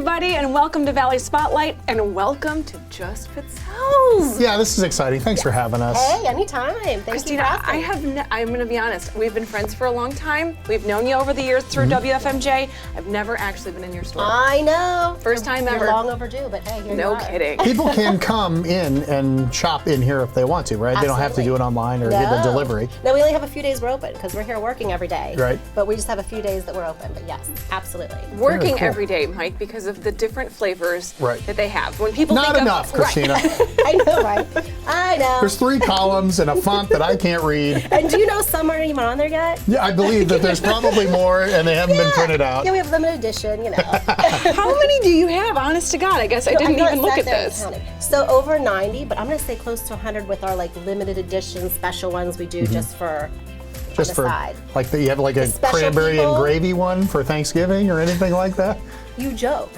everybody, and welcome to Valley Spotlight, and welcome to Just Pizzelles. Yeah, this is exciting. Thanks for having us. Hey, anytime. Thank Christina, you for asking. I'm going to be honest. We've been friends for a long time. We've known you over the years through WFMJ. I've never actually been in your store. I know. First time ever. You're long overdue, but hey, here you No are. kidding. People can come in and shop in here if they want to, right? They don't have to do it online or get a delivery. No, we only have a few days we're open because we're here working every day. Right. But we just have a few days that we're open. But yes, absolutely. Working cool. every day, Mike, because of the different flavors Right. that they have. When people Not think enough, of, Christina. I know, right? I know. There's 3 columns and a font that I can't read. And do you know some aren't even on there yet? Yeah, I believe that there's probably more and they haven't been printed out. Yeah, we have limited edition, you know. How many do you have? Honest to God, I guess I didn't even look at this. So over 90, but I'm going to say close to 100 with our like limited edition special ones we do just for Just on the for, side. like, you have like a special cranberry people. and gravy one for Thanksgiving or anything like that? You joke.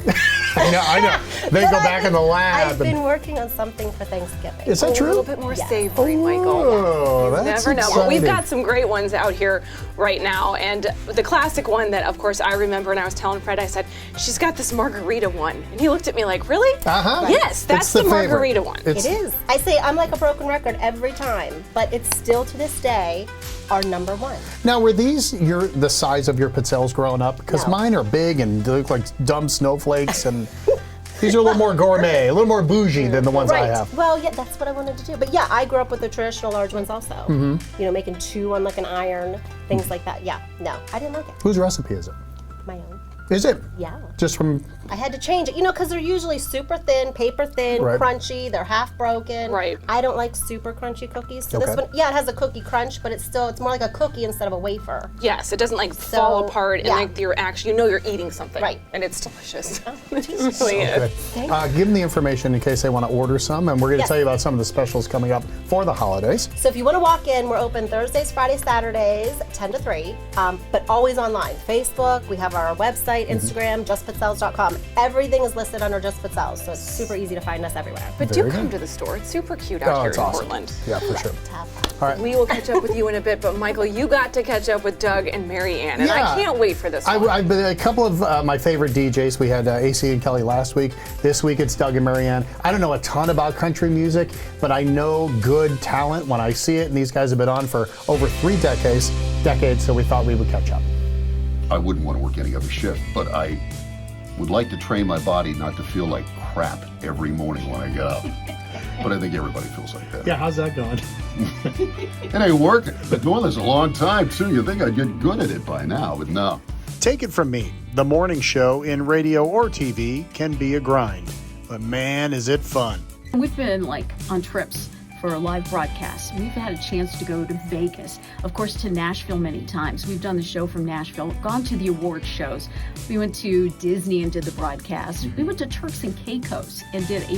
I know. They go But back in the lab. I've been working on something for Thanksgiving. Is that A little true? bit more Yes. savory, Michael. Oh, You that's never know. But we've exciting. got some great ones out here right now. And the classic one that, of course, I remember, and I was telling Fred, I said, she's got this margarita one. And he looked at me like, really? Uh-huh. Yes, that's It's the favorite. margarita one. It's- It is. I say I'm like a broken record every time, but it's still to this day our number one. Now, were these the size of your pizzelles growing up? Because No. mine are big and they look like dumb snowflakes, and these are a little more gourmet, a little more bougie than the ones I have. Well, yeah, that's what I wanted to do. But yeah, I grew up with the traditional large ones also. Mm-hmm. You know, making 2 on like an iron, things like that. Yeah, no, I didn't like it. Whose recipe is it? My own. Is it? Yeah. Just from, I had to change it, you know, because they're usually super thin, paper thin, Right. crunchy. They're half broken. Right. I don't like super crunchy cookies. So Okay. this one, yeah, it has a cookie crunch, but it's more like a cookie instead of a wafer. Yes, it doesn't like fall apart and yeah. like you're actually, you know you're eating something. Right. And it's delicious. It's It really okay. is. Give them the information in case they want to order some, and we're going to Yes. tell you about some of the specials coming up for the holidays. So if you want to walk in, we're open Thursdays, Fridays, Saturdays, 10 to 3, but always online. Facebook, we have our website, Instagram, justpizzelles.com. Everything is listed under Just Pizzelles, so it's super easy to find us everywhere. But Very do come good. to the store. It's super cute out here it's in awesome. Portland. Yeah, for sure. Tap. All right. We will catch up with you in a bit, but Michael, you got to catch up with Doug and MaryAnn, and Yeah. I can't wait for this one. I've been a couple of my favorite DJs. We had AC and Kelly last week. This week it's Doug and MaryAnn. I don't know a ton about country music, but I know good talent when I see it, and these guys have been on for over 3 decades, so we thought we would catch up. I wouldn't want to work any other shift, but I would like to train my body not to feel like crap every morning when I get up. But I think everybody feels like that. Yeah, how's that going? It ain't working. Been doing this a long time, too. You'd think I'd get good at it by now, but no. Take it from me, the morning show in radio or TV can be a grind, but man, is it fun. We've been like on trips for live broadcasts. We've had a chance to go to Vegas, of course to Nashville many times. We've done the show from Nashville, gone to the award shows. We went to Disney and did the broadcast. We went to Turks and Caicos and did a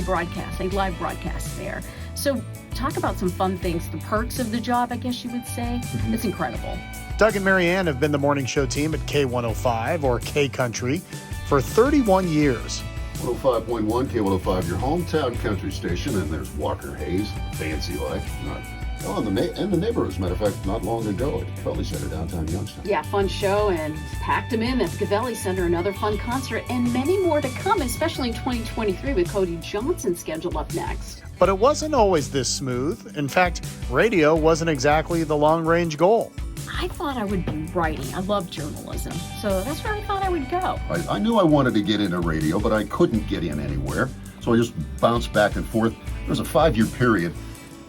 live broadcast there. So talk about some fun things, the perks of the job, I guess you would say. It's incredible. Doug and MaryAnn have been the morning show team at K105 or K Country for 31 years. 105.1 K105, your hometown country station, and there's Walker Hayes, Fancy Life. In the neighborhood, as a matter of fact, not long ago at Kelly Center, downtown Youngstown. Yeah, fun show, and packed them in at the Gavelli Center, another fun concert, and many more to come, especially in 2023 with Cody Johnson scheduled up next. But it wasn't always this smooth. In fact, radio wasn't exactly the long-range goal. I thought I would be writing. I love journalism, so that's where I thought I would go. I knew I wanted to get into radio, but I couldn't get in anywhere. So I just bounced back and forth. There was a 5-year period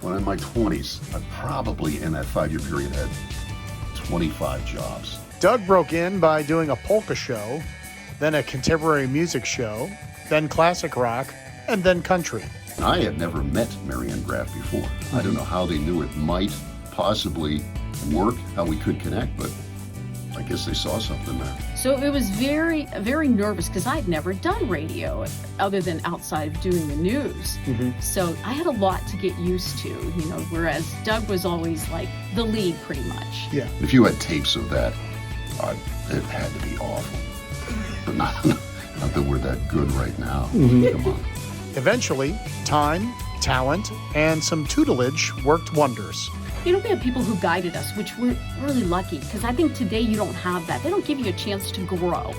when in my 20s, I probably in that 5-year period had 25 jobs. Doug broke in by doing a polka show, then a contemporary music show, then classic rock, and then country. I had never met MaryAnn Graff before. I don't know how they knew it might possibly work, how we could connect, but I guess they saw something there. So it was very, very nervous because I'd never done radio other than outside of doing the news. So I had a lot to get used to, whereas Doug was always like the lead pretty much. Yeah. If you had tapes of that, it had to be awful. But not that we're that good right now. Come on. Eventually, time, talent, and some tutelage worked wonders. we have people who guided us, which we're really lucky, because I think today you don't have that. They don't give you a chance to grow,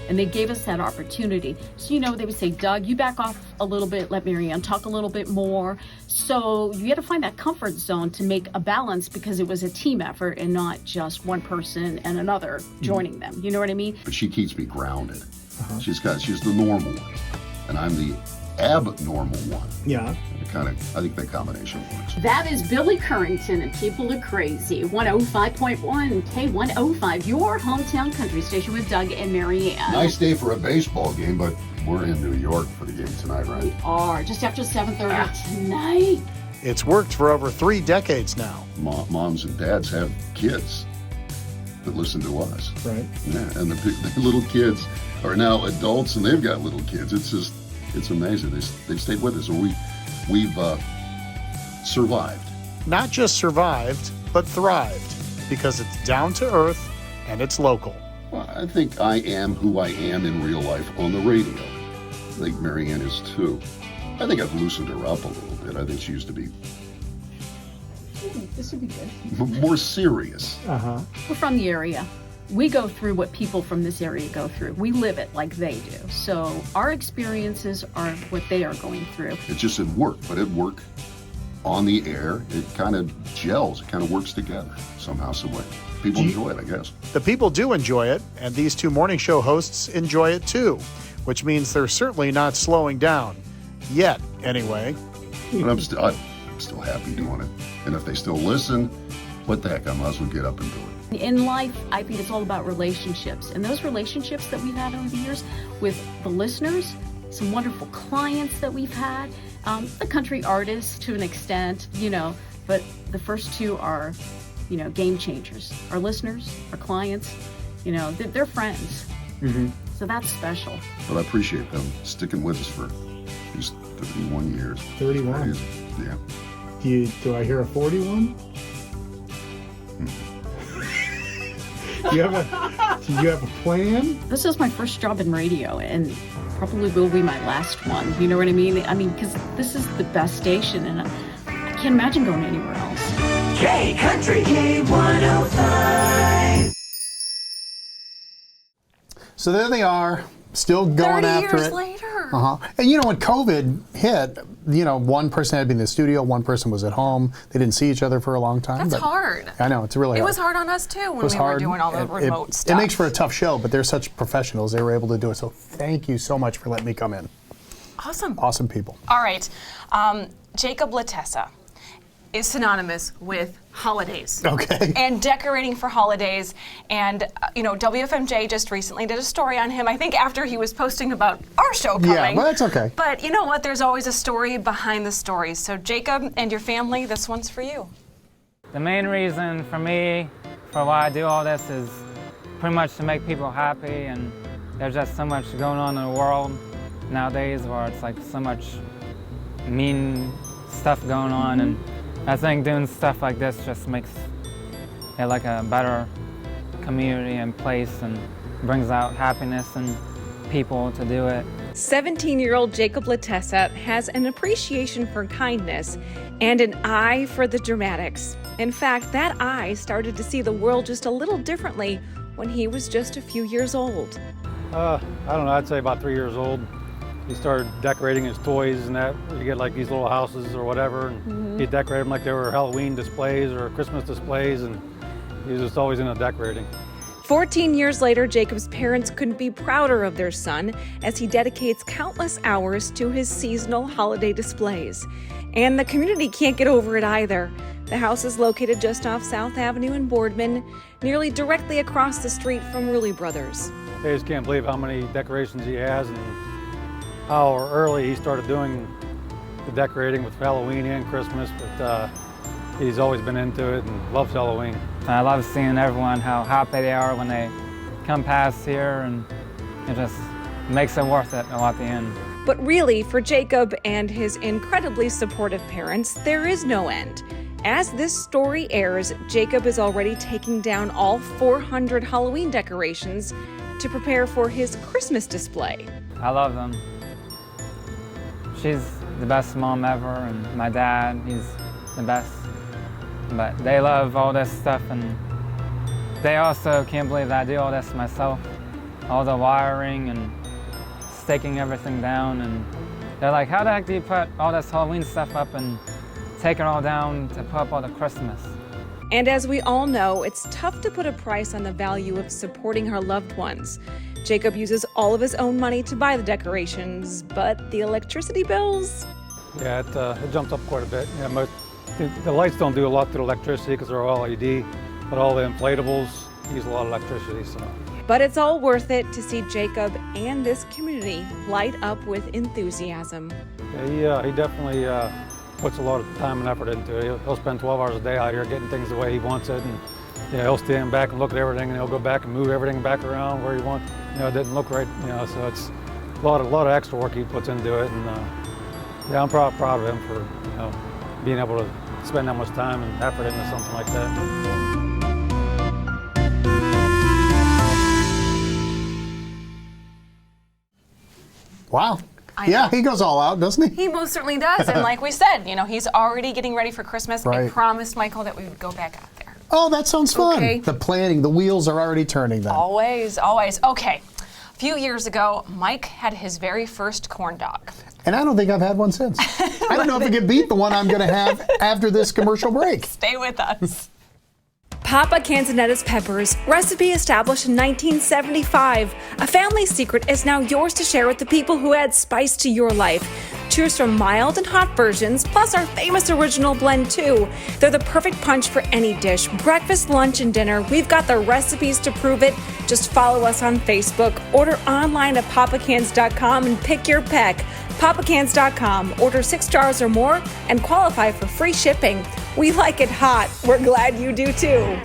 and they gave us that opportunity. So, they would say, Doug, you back off a little bit, let MaryAnn talk a little bit more. So you had to find that comfort zone to make a balance, because it was a team effort and not just one person and another joining them. You know what I mean? But she keeps me grounded. She's the normal one, and I'm the abnormal one. Yeah. I think that combination works. That is Billy Currington and People Are Crazy. 105.1 K105, your hometown country station with Doug and MaryAnn. Nice day for a baseball game, but we're in New York for the game tonight, right? We are, just after 7:30 tonight. It's worked for over 3 decades now. Moms and dads have kids that listen to us. Right. Yeah, and the little kids are now adults, and they've got little kids. It's amazing. They've stayed with us, and we've survived. Not just survived, but thrived, because it's down to earth and it's local. Well, I think I am who I am in real life on the radio. I think MaryAnn is too. I think I've loosened her up a little bit. I think she used to be This would be good. more serious. We're from the area. We go through what people from this area go through. We live it like they do. So our experiences are what they are going through. It just didn't work, but it worked on the air. It kind of gels. It kind of works together somehow, some way. People enjoy it, I guess. The people do enjoy it, and these 2 morning show hosts enjoy it too, which means they're certainly not slowing down. Yet, anyway. But I'm still happy doing it. And if they still listen, what the heck, I might as well get up and do it. In life, I think it's all about relationships. And those relationships that we've had over the years with the listeners, some wonderful clients that we've had, the country artists to an extent, but the first 2 are, game changers. Our listeners, our clients, they're friends. So that's special. But I appreciate them sticking with us for these 31 years. 31. Yeah. Do I hear a 41? Do you have a plan? This is my first job in radio, and probably will be my last one. You know what I mean? Because this is the best station, and I can't imagine going anywhere else. K Country K105. So there they are, still going 30 after years it. later. And when COVID hit, one person had to be in the studio, one person was at home. They didn't see each other for a long time. That's hard. I know, it's really hard. It was hard on us too when we were doing all the remote stuff. It makes for a tough show, but they're such professionals. They were able to do it. So thank you so much for letting me come in. Awesome. Awesome people. All right. Jacob Latessa is synonymous with holidays. Okay. And decorating for holidays. And, WFMJ just recently did a story on him, I think after he was posting about our show coming. Yeah, well, that's okay. But you know what? There's always a story behind the stories. So, Jacob and your family, this one's for you. The main reason for me, for why I do all this, is pretty much to make people happy. And there's just so much going on in the world nowadays where it's like so much mean stuff going on. And I think doing stuff like this just makes it like a better community and place, and brings out happiness in people to do it. 17-year-old Jacob Latessa has an appreciation for kindness and an eye for the dramatics. In fact, that eye started to see the world just a little differently when he was just a few years old. I don't know, I'd say about 3 years old. He started decorating his toys and that. You get like these little houses or whatever, and he'd decorate them like they were Halloween displays or Christmas displays, and he was just always into decorating. 14 years later, Jacob's parents couldn't be prouder of their son as he dedicates countless hours to his seasonal holiday displays. And the community can't get over it either. The house is located just off South Avenue in Boardman, nearly directly across the street from Rulli Brothers. They just can't believe how many decorations he has and how early he started doing the decorating with Halloween and Christmas, but he's always been into it and loves Halloween. I love seeing everyone, how happy they are when they come past here, and it just makes it worth it at the end. But really, for Jacob and his incredibly supportive parents, there is no end. As this story airs, Jacob is already taking down all 400 Halloween decorations to prepare for his Christmas display. I love them. She's the best mom ever, and my dad, he's the best. But they love all this stuff, and they also can't believe that I do all this myself. All the wiring and staking everything down, and they're like, how the heck do you put all this Halloween stuff up and take it all down to put up all the Christmas? And as we all know, it's tough to put a price on the value of supporting our loved ones. Jacob uses all of his own money to buy the decorations, but the electricity bills? Yeah, it jumped up quite a bit. Yeah, the lights don't do a lot to the electricity because they're all LED, but all the inflatables use a lot of electricity. So. But it's all worth it to see Jacob and this community light up with enthusiasm. Yeah, he definitely puts a lot of time and effort into it. He'll spend 12 hours a day out here getting things the way he wants it, and he'll stand back and look at everything, and he'll go back and move everything back around where he wants. It didn't look right. So it's a lot of extra work he puts into it, and I'm proud of him for being able to spend that much time and effort into something like that. Wow. Yeah, he goes all out, doesn't he? He most certainly does. And like we said, he's already getting ready for Christmas. Right. I promised Michael that we would go back out there. Oh, that sounds fun. Okay. The planning, the wheels are already turning then. Always, always. Okay. A few years ago, Mike had his very first corn dog. And I don't think I've had one since. I don't know if it can beat the one I'm going to have after this commercial break. Stay with us. Papa Canzonetta's peppers, recipe established in 1975. A family secret is now yours to share with the people who add spice to your life. Choose from mild and hot versions, plus our famous original blend too. They're the perfect punch for any dish, breakfast, lunch, and dinner. We've got the recipes to prove it. Just follow us on Facebook, order online at papacans.com and pick your peck. papacans.com, order 6 jars or more and qualify for free shipping. We like it hot. We're glad you do too.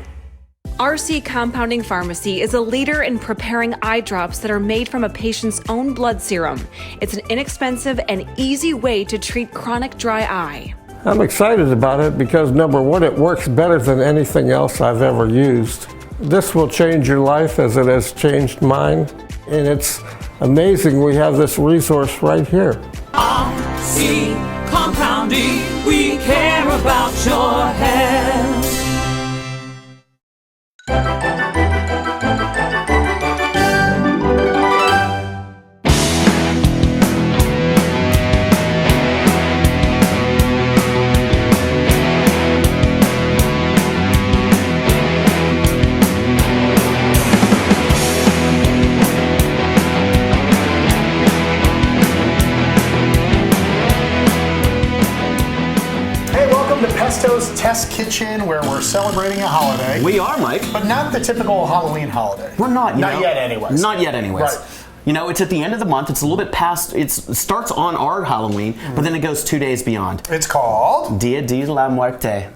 RC Compounding Pharmacy is a leader in preparing eye drops that are made from a patient's own blood serum. It's an inexpensive and easy way to treat chronic dry eye. I'm excited about it because, number one, it works better than anything else I've ever used. This will change your life as it has changed mine, and it's amazing we have this resource right here. RC Compounding, we care about your health. Test Kitchen, where we're celebrating a holiday. We are, Mike. But not the typical Halloween holiday. We're not. Not yet anyways. Not yet anyways. Right. It's at the end of the month. It's a little bit past, it starts on our Halloween, but then it goes 2 days beyond. It's called? Dia de la Muerte.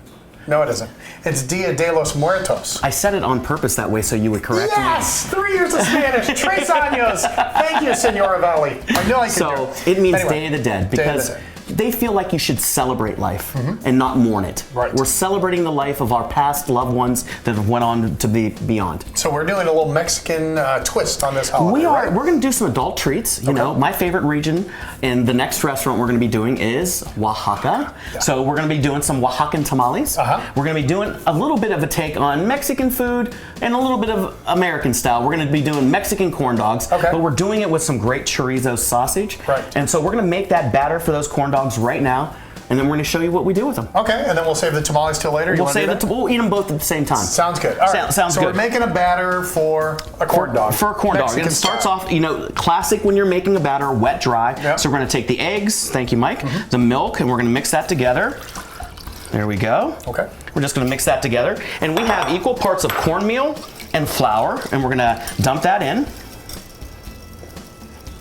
No, it isn't. It's Dia de los Muertos. I said it on purpose that way so you would correct me. Yes! 3 years of Spanish. 3 años. Thank you, Senora Valley. I know I can do it. So it means Day of the Dead because Day of the Dead. They feel like you should celebrate life and not mourn it. Right. We're celebrating the life of our past loved ones that have went on to be beyond. So we're doing a little Mexican twist on this holiday. We are. Right? We're going to do some adult treats. You know, my favorite region, and the next restaurant we're going to be doing is Oaxaca. Yeah. So we're going to be doing some Oaxacan tamales. We're going to be doing a little bit of a take on Mexican food and a little bit of American style. We're going to be doing Mexican corn dogs, but we're doing it with some great chorizo sausage. Right. And so we're going to make that batter for those corn dogs right now, and then we're going to show you what we do with them. Okay, and then we'll save the tamales till later. We'll eat them both at the same time. Sounds good. All right. Sounds good. So we're making a batter for a corn dog. For a corn dog. And it starts off, classic when you're making a batter, wet, dry. Yep. So we're going to take the eggs, thank you, Mike, the milk, and we're going to mix that together. There we go. Okay. We're just going to mix that together. And we have equal parts of cornmeal and flour, and we're going to dump that in.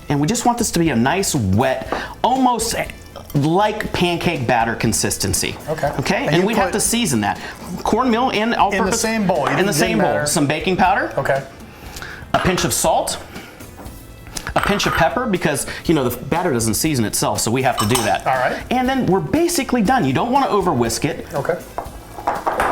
And we just want this to be a nice, wet, almost like pancake batter consistency. Okay. And we have to season that. Cornmeal and all-purpose. In the same bowl. In the same bowl. Some baking powder. Okay. A pinch of salt. A pinch of pepper, because the batter doesn't season itself, so we have to do that. All right. And then we're basically done. You don't want to over whisk it. Okay.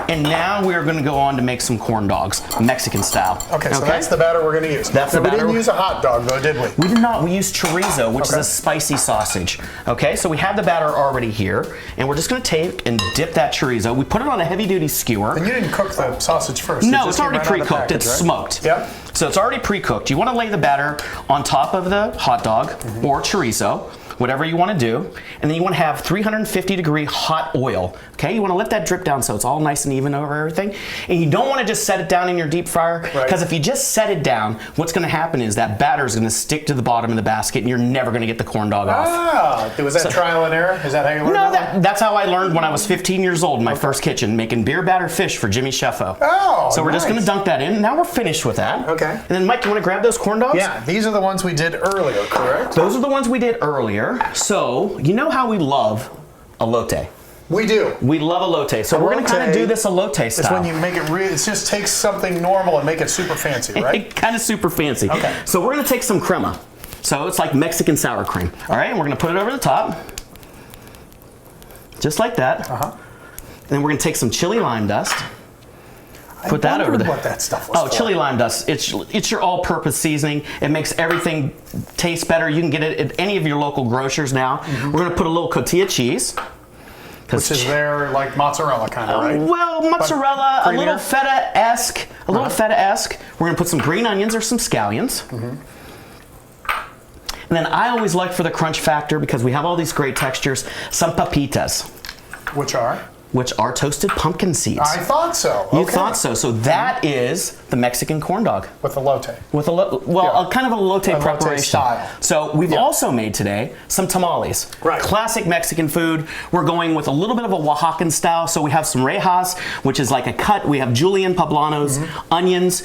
And now we're going to go on to make some corn dogs, Mexican style. Okay, so that's the batter we're going to use. That's the batter. We didn't use a hot dog, though, did we? We did not. We used chorizo, which is a spicy sausage. Okay, so we have the batter already here, and we're just going to take and dip that chorizo. We put it on a heavy-duty skewer. And you didn't cook the sausage first. No, it's already pre-cooked. It's smoked. Yep. So it's already pre-cooked. You want to lay the batter on top of the hot dog or chorizo, whatever you want to do, and then you want to have 350-degree hot oil. Okay, you want to let that drip down so it's all nice and even over everything. And you don't want to just set it down in your deep fryer, because if you just set it down, what's going to happen is that batter is going to stick to the bottom of the basket, and you're never going to get the corn dog off. Ah, was that trial and error? Is that how you learned? No, that's how I learned when I was 15 years old in my first kitchen, making beer batter fish for Jimmy Sheffo. Oh, so we're just going to dunk that in. Now we're finished with that. Okay. And then Mike, you want to grab those corn dogs? Yeah, these are the ones we did earlier, correct? Those are the ones we did earlier. So you know how we love elote. We do. We love elote. So we're going to kind of do this elote style. It's when you make it real. It just takes something normal and make it super fancy, right? Kind of super fancy. Okay. So we're going to take some crema. So it's like Mexican sour cream. All right, and we're going to put it over the top. Just like that. Uh-huh. And then we're going to take some chili lime dust. Put that over there. What that stuff was for. Chili lime dust. It's your all-purpose seasoning. It makes everything taste better. You can get it at any of your local grocers now. We're going to put a little cotija cheese. Which is their like mozzarella kind of, right? Well, mozzarella, a little feta-esque. Feta-esque. We're going to put some green onions or some scallions. And then I always like, for the crunch factor, because we have all these great textures, some papitas. Which are toasted pumpkin seeds. I thought so. Okay. You thought so. So that is the Mexican corn dog. With elote. With a kind of a elote preparation. Style. So we've also made today some tamales. Right. Classic Mexican food. We're going with a little bit of a Oaxacan style. So we have some rejas, which is like a cut. We have julienne poblanos, onions.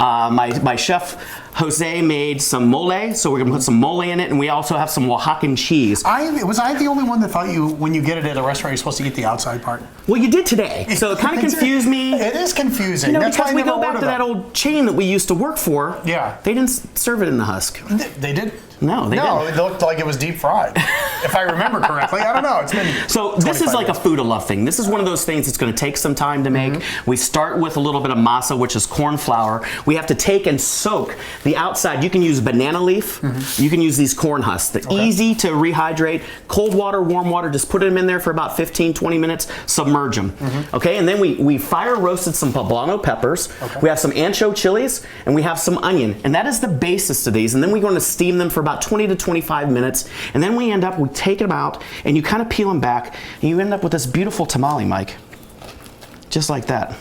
My chef Jose made some mole, so we're gonna put some mole in it, and we also have some Oaxacan cheese. Was I the only one that thought when you get it at a restaurant, you're supposed to eat the outside part? Well, you did today, so it kind of confused me. It is confusing. You know, That's because why we go back to that old chain that we used to work for. Yeah. They didn't serve it in the husk. They did? No, they didn't. It looked like it was deep fried. If I remember correctly. I don't know. It's been So this is like a food of love thing. This is one of those things that's going to take some time to make. We start with a little bit of masa, which is corn flour. We have to take and soak the outside. You can use banana leaf. You can use these corn husks. They're easy to rehydrate. Cold water, warm water, just put them in there for about 15, 20 minutes, submerge them. Okay, and then we fire roasted some poblano peppers. We have some ancho chilies, and we have some onion. And that is the basis to these. And then we're going to steam them for about 20 to 25 minutes. And then we take them out, and you kind of peel them back, and you end up with this beautiful tamale, Mike. Just like that.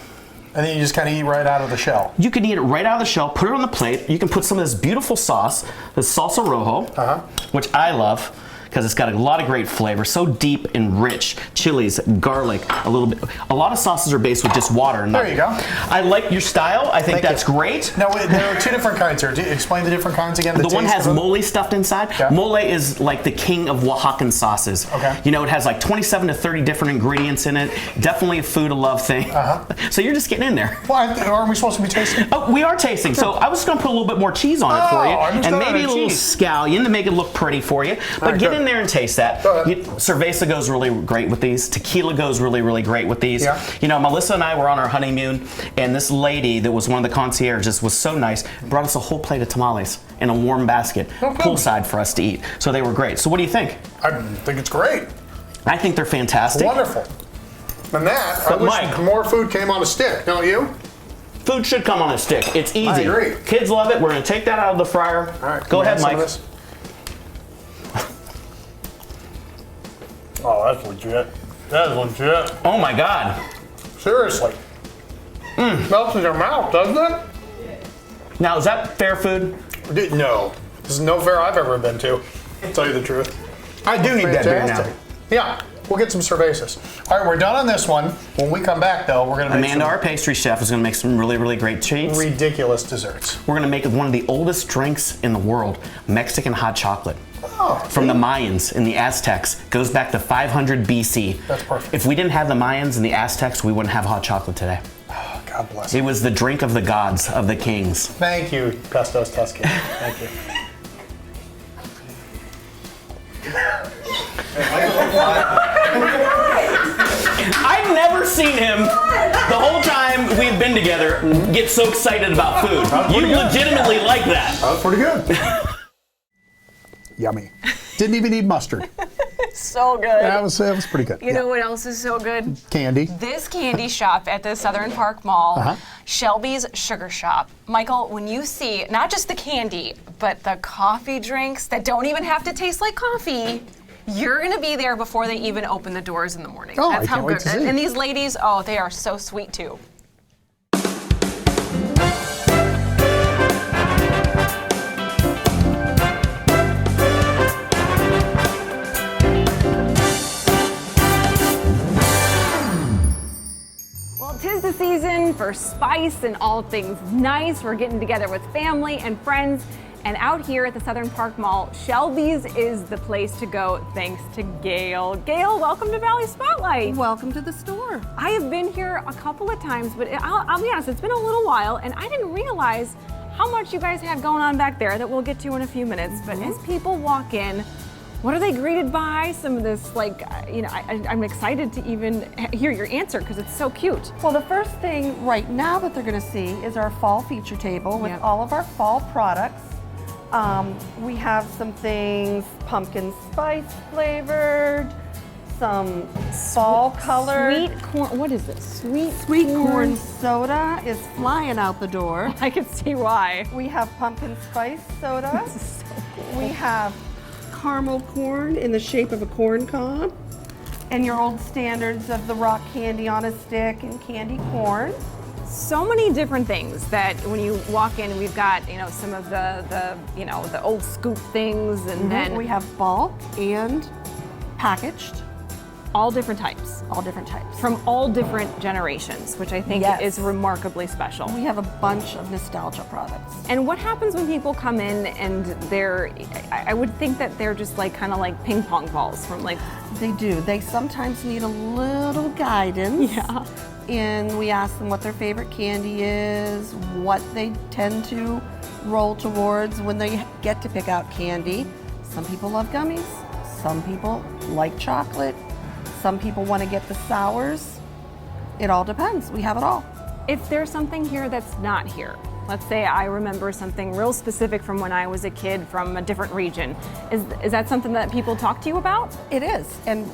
And then you just kind of eat right out of the shell. You can eat it right out of the shell, put it on the plate. You can put some of this beautiful sauce, this salsa rojo, which I love, because it's got a lot of great flavor, so deep and rich. Chilies, garlic, a little bit. A lot of sauces are based with just water. There you go. I like your style. I think that's great. Now, there are two different kinds here. Explain the different kinds again. The one has mole stuffed inside. Yeah. Mole is like the king of Oaxacan sauces. Okay. You know, it has like 27 to 30 different ingredients in it. Definitely a food of love thing. So you're just getting in there. Well, aren't we supposed to be tasting? Oh, we are tasting. So I was going to put a little bit more cheese on it for you, and maybe a little scallion to make it look pretty for you. But get in there and taste that. Cerveza goes really great with these. Tequila goes really, really great with these. Yeah. You know, Melissa and I were on our honeymoon, and this lady that was one of the concierges was so nice, brought us a whole plate of tamales in a warm basket, poolside for us to eat. So they were great. So what do you think? I think it's great. I think they're fantastic. Wonderful. And that, I wish more food came on a stick, don't you? Food should come on a stick. It's easy. I agree. Kids love it. We're going to take that out of the fryer. All right, Go ahead, Mike. Oh, that's legit. That is legit. Oh my God. Seriously. Melts in your mouth, doesn't it? Now, is that fair food? No. This is no fair I've ever been to. I'll tell you the truth. I do need that beer now. Yeah. We'll get some cervezas. All right, we're done on this one. When we come back, though, we're going to make Amanda, our pastry chef, is going to make some really, really great treats. ridiculous desserts. We're going to make one of the oldest drinks in the world, Mexican hot chocolate. Oh, from the Mayans and the Aztecs. Goes back to 500 BC. That's perfect. If we didn't have the Mayans and the Aztecs, we wouldn't have hot chocolate today. Oh, God bless it. It was the drink of the gods, of the kings. Thank you, Pestos Tuscan. Thank you. I've never never seen him the whole time we've been together get so excited about food. You legitimately like that. That was pretty good. Yummy. Didn't even need mustard. So good. That was pretty good. You know what else is so good? Candy. This candy shop at the Southern Park Mall, Shelby's Sugar Shop. Michael, when you see not just the candy, but the coffee drinks that don't even have to taste like coffee, you're gonna be there before they even open the doors in the morning. Oh, That's I can't wait to see. And these ladies, oh, they are so sweet too. Tis the season for spice and all things nice. We're getting together with family and friends. And out here at the Southern Park Mall, Shelby's is the place to go thanks to Gail. Gail, welcome to Valley Spotlight. Welcome to the store. I have been here a couple of times, but I'll be honest, it's been a little while, and I didn't realize how much you guys have going on back there that we'll get to in a few minutes. But as people walk in, what are they greeted by? Some of this, I'm excited to even hear your answer because it's so cute. Well, the first thing right now that they're going to see is our fall feature table with all of our fall products. We have some things pumpkin spice flavored, some fall color. Sweet corn, what is this? Sweet corn soda is flying out the door. I can see why. We have pumpkin spice soda. This is so cool. We have caramel corn in the shape of a corn cob, and your old standards of the rock candy on a stick and candy corn. So many different things that when you walk in, we've got, some of the old scoop things, and then we have bulk and packaged. All different types. All different types. From all different generations, which I think is remarkably special. We have a bunch of nostalgia products. And what happens when people come in and I would think that they're just kind of like ping pong balls from They do. They sometimes need a little guidance. Yeah. And we ask them what their favorite candy is, what they tend to roll towards when they get to pick out candy. Some people love gummies. Some people like chocolate. Some people want to get the sours. It all depends. We have it all. If there's something here that's not here, let's say I remember something real specific from when I was a kid from a different region, is that something that people talk to you about? It is. And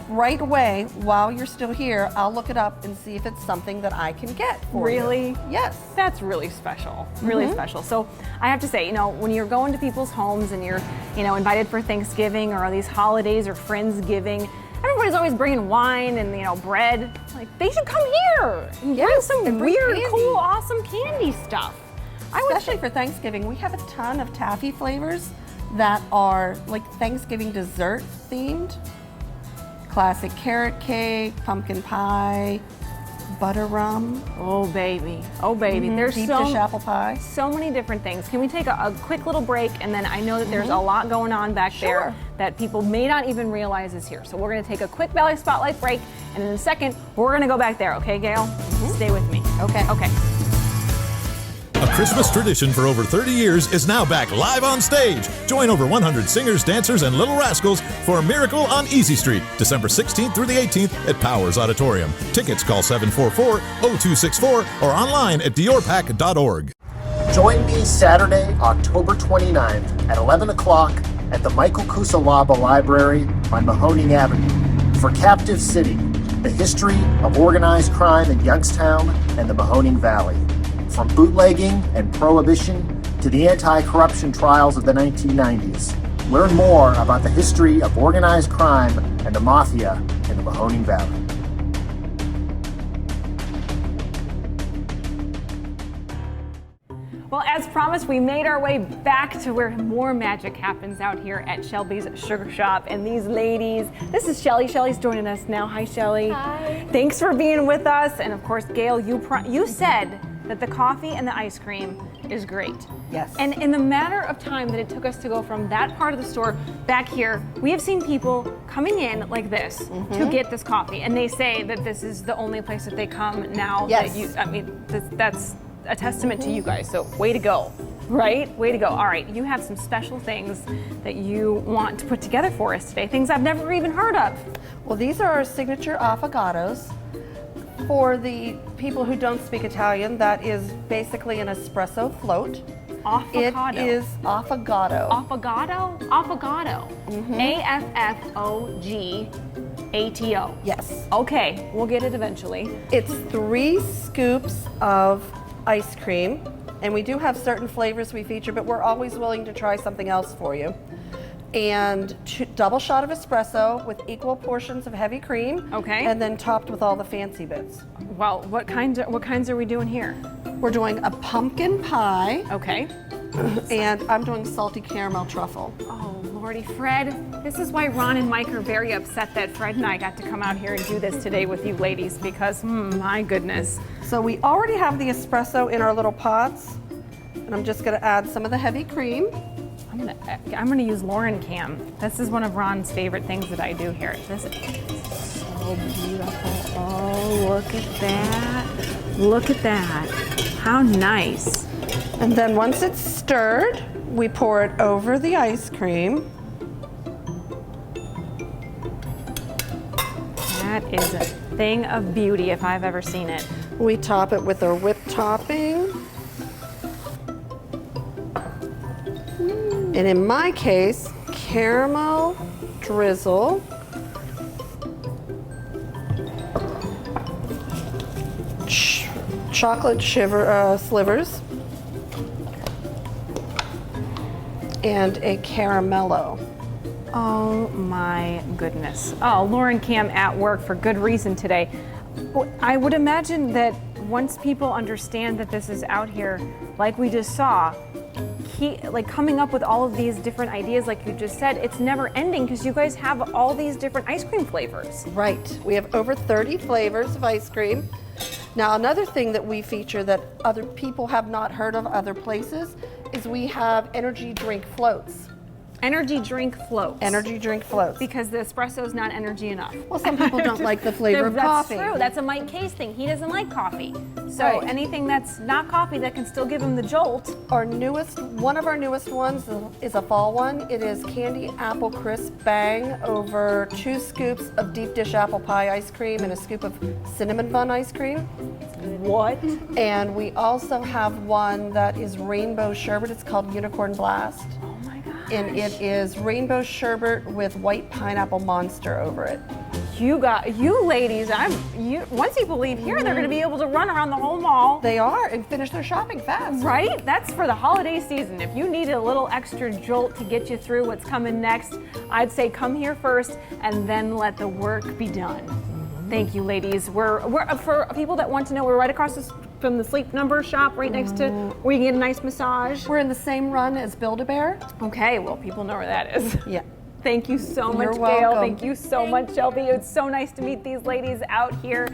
right away, while you're still here, I'll look it up and see if it's something that I can get for you. Really? Yes. That's really special. Really special. So I have to say, when you're going to people's homes and you're, invited for Thanksgiving or these holidays or Friendsgiving, everybody's always bringing wine and bread. They should come here and bring some weird, cool, awesome candy stuff. Especially for Thanksgiving, we have a ton of taffy flavors that are Thanksgiving dessert themed. Classic carrot cake, pumpkin pie, butter rum. Oh baby, oh baby. There's deep dish apple pie. So many different things. Can we take a quick little break, and then I know that there's a lot going on back there that people may not even realize is here. So we're going to take a quick Valley Spotlight break, and in a second we're going to go back there. Okay, Gail? Stay with me. Okay. Okay. A Christmas tradition for over 30 years is now back live on stage. Join over 100 singers, dancers, and Little Rascals for Miracle on Easy Street, December 16th through the 18th at Powers Auditorium. Tickets call 744-0264 or online at diorpac.org. Join me Saturday, October 29th at 11 o'clock at the Michael Kusalaba Library on Mahoning Avenue for Captive City, the history of organized crime in Youngstown and the Mahoning Valley. From bootlegging and prohibition to the anti-corruption trials of the 1990s. Learn more about the history of organized crime and the mafia in the Mahoning Valley. Well, as promised, we made our way back to where more magic happens out here at Shelby's Sugar Shop. And these ladies, this is Shelly. Shelly's joining us now. Hi, Shelly. Hi. Thanks for being with us. And of course, Gail, you said that the coffee and the ice cream is great. Yes. And in the matter of time that it took us to go from that part of the store back here, we have seen people coming in like this to get this coffee. And they say that this is the only place that they come now. Yes. That's a testament to you guys, so way to go, right? Way to go. All right, you have some special things that you want to put together for us today, things I've never even heard of. Well, these are our signature affogatos. For the people who don't speak Italian, that is basically an espresso float. Affogato. It is affogato. Affogato? Affogato. A-F-F-O-G-A-T-O. Yes. Okay, we'll get it eventually. It's 3 scoops of ice cream, and we do have certain flavors we feature, but we're always willing to try something else for you. And double shot of espresso with equal portions of heavy cream. Okay. And then topped with all the fancy bits. Well, what kinds are we doing here? We're doing a pumpkin pie. Okay. And I'm doing salty caramel truffle. Oh, Lordy, Fred. This is why Ron and Mike are very upset that Fred and I got to come out here and do this today with you ladies because, my goodness. So we already have the espresso in our little pots. And I'm just gonna add some of the heavy cream. I'm gonna use Lauren Cam. This is one of Ron's favorite things that I do here. This is so beautiful. Oh, look at that. Look at that. How nice. And then once it's stirred, we pour it over the ice cream. That is a thing of beauty if I've ever seen it. We top it with our whipped topping. And in my case, caramel drizzle, chocolate slivers, and a caramello. Oh my goodness. Oh, Lauren Cam at work for good reason today. I would imagine that once people understand that this is out here, like we just saw, like coming up with all of these different ideas, like you just said, it's never ending because you guys have all these different ice cream flavors. Right. We have over 30 flavors of ice cream. Now, another thing that we feature that other people have not heard of other places is we have energy drink floats. Energy drink floats. Energy drink floats. Because the espresso is not energy enough. Well, some people don't like the flavor of coffee. That's true. That's a Mike Case thing. He doesn't like coffee. So anything that's not coffee that can still give him the jolt. One of our newest ones is a fall one. It is candy apple crisp bang over 2 scoops of deep dish apple pie ice cream and a scoop of cinnamon bun ice cream. What? And we also have one that is rainbow sherbet. It's called Unicorn Blast. And it is rainbow sherbet with white pineapple monster over it. You ladies, once people leave here, they're gonna be able to run around the whole mall. They are, and finish their shopping fast. Right? That's for the holiday season. If you need a little extra jolt to get you through what's coming next, I'd say come here first and then let the work be done. Thank you, ladies. We're for people that want to know, we're right across from the Sleep Number shop, right next to where you can get a nice massage. We're in the same run as Build-A-Bear. Okay, well, people know where that is. Yeah. Thank you so much, You're Gail. welcome. Thank you so much, Shelby. It's so nice to meet these ladies out here.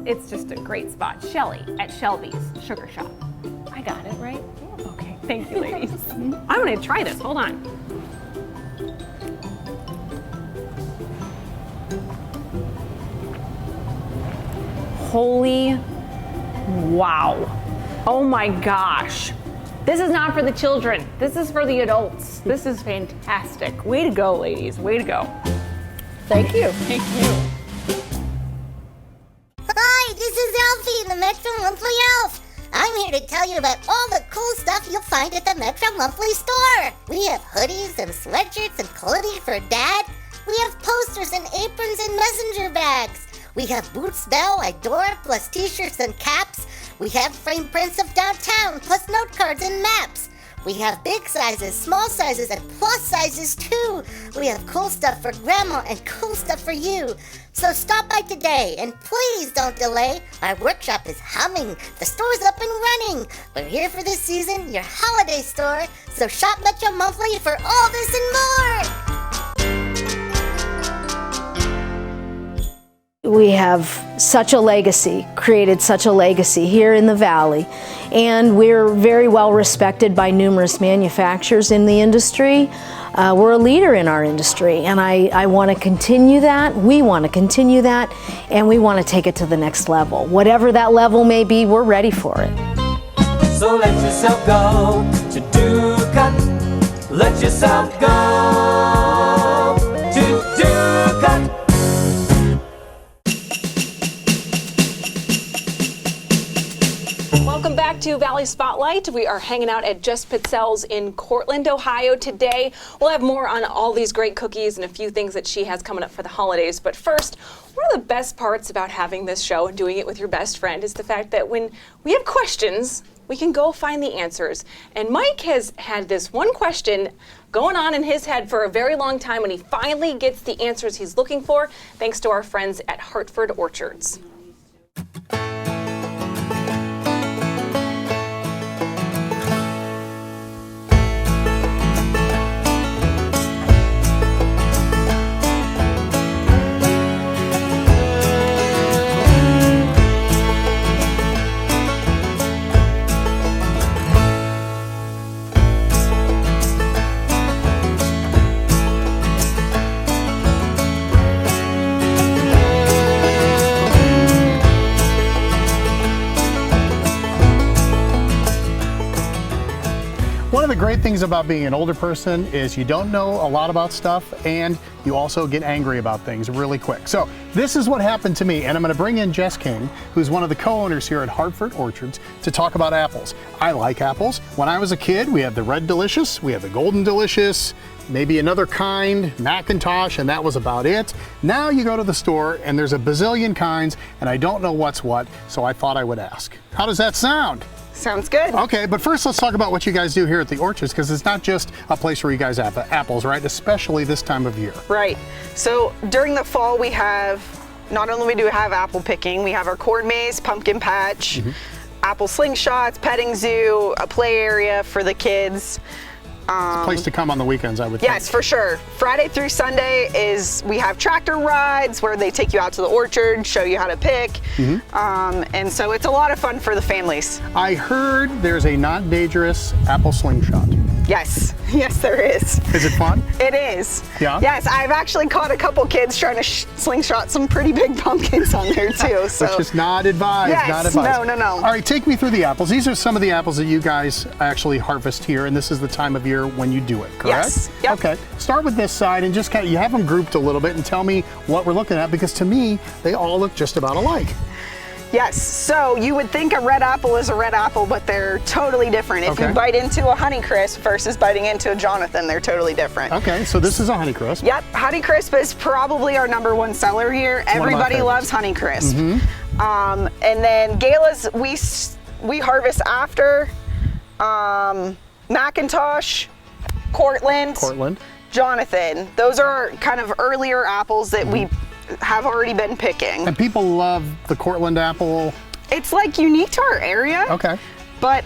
It's just a great spot. Shelly at Shelby's Sugar Shop. I got it, right? Yeah. Okay, thank you, ladies. I'm gonna try this, hold on. Holy wow. Oh my gosh. This is not for the children. This is for the adults. This is fantastic. Way to go, ladies. Way to go. Thank you. Thank you. Hi, this is Elfie, the Metro Monthly Elf. I'm here to tell you about all the cool stuff you'll find at the Metro Monthly store. We have hoodies and sweatshirts and clothing for Dad. We have posters and aprons and messenger bags. We have Boots, Bell, Idora, plus t-shirts and caps. We have frame prints of downtown, plus note cards and maps. We have big sizes, small sizes, and plus sizes too. We have cool stuff for Grandma and cool stuff for you. So stop by today, and please don't delay. Our workshop is humming. The store's up and running. We're here for this season, your holiday store. So shop Metro Monthly for all this and more. We have such a legacy, created such a legacy here in the Valley, and we're very well respected by numerous manufacturers in the industry. We're a leader in our industry, and I want to continue that. We want to continue that, and we want to take it to the next level. Whatever that level may be, we're ready for it. So let yourself go to Ducat. Let yourself go to Ducat. Welcome back to Valley Spotlight. We are hanging out at Just Pizzelles in Cortland, Ohio today. We'll have more on all these great cookies and a few things that she has coming up for the holidays. But first, one of the best parts about having this show and doing it with your best friend is the fact that when we have questions, we can go find the answers. And Mike has had this one question going on in his head for a very long time, and he finally gets the answers he's looking for, thanks to our friends at Hartford Orchards. One of the great things about being an older person is you don't know a lot about stuff, and you also get angry about things really quick. So this is what happened to me, and I'm going to bring in Jess King, who's one of the co-owners here at Hartford Orchards, to talk about apples. I like apples. When I was a kid, we had the Red Delicious, we had the Golden Delicious, maybe another kind, Macintosh, and that was about it. Now you go to the store and there's a bazillion kinds, and I don't know what's what, so I thought I would ask. How does that sound? Sounds good. Okay, but first let's talk about what you guys do here at the Orchards, because it's not just a place where you guys have apples, right? Especially this time of year. Right. So during the fall, we have, not only do we have apple picking, we have our corn maze, pumpkin patch, apple slingshots, petting zoo, a play area for the kids. It's a place to come on the weekends, I would think. Yes, for sure. Friday through Sunday we have tractor rides where they take you out to the orchard, show you how to pick. And so it's a lot of fun for the families. I heard there's a not dangerous apple slingshot. Yes, yes there is. Is it fun? It is. Yeah? Yes, I've actually caught a couple kids trying to slingshot some pretty big pumpkins on there too. So. Which is not advised, yes, not advised. No. All right, take me through the apples. These are some of the apples that you guys actually harvest here, and this is the time of year when you do it, correct? Yes. Yep. Okay, start with this side and just kind of, you have them grouped a little bit, and tell me what we're looking at, because to me, they all look just about alike. Yes, so you would think a red apple is a red apple, but they're totally different. If you bite into a Honeycrisp versus biting into a Jonathan, they're totally different. Okay, so this is a Honeycrisp. Yep, Honeycrisp is probably our #1 seller here. Everybody loves Honeycrisp. And then Galas, we harvest after Macintosh, Cortland, Jonathan. Those are kind of earlier apples that we have already been picking. And people love the Cortland apple. It's like unique to our area. Okay. But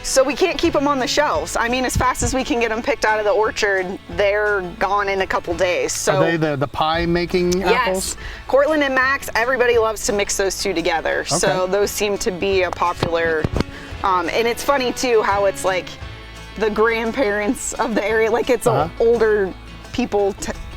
so we can't keep them on the shelves. I mean, as fast as we can get them picked out of the orchard, they're gone in a couple days. So are they the pie making apples? Yes, Cortland and Max. Everybody loves to mix those two together. Okay. So those seem to be a popular. And it's funny too how it's like the grandparents of the area, like it's older people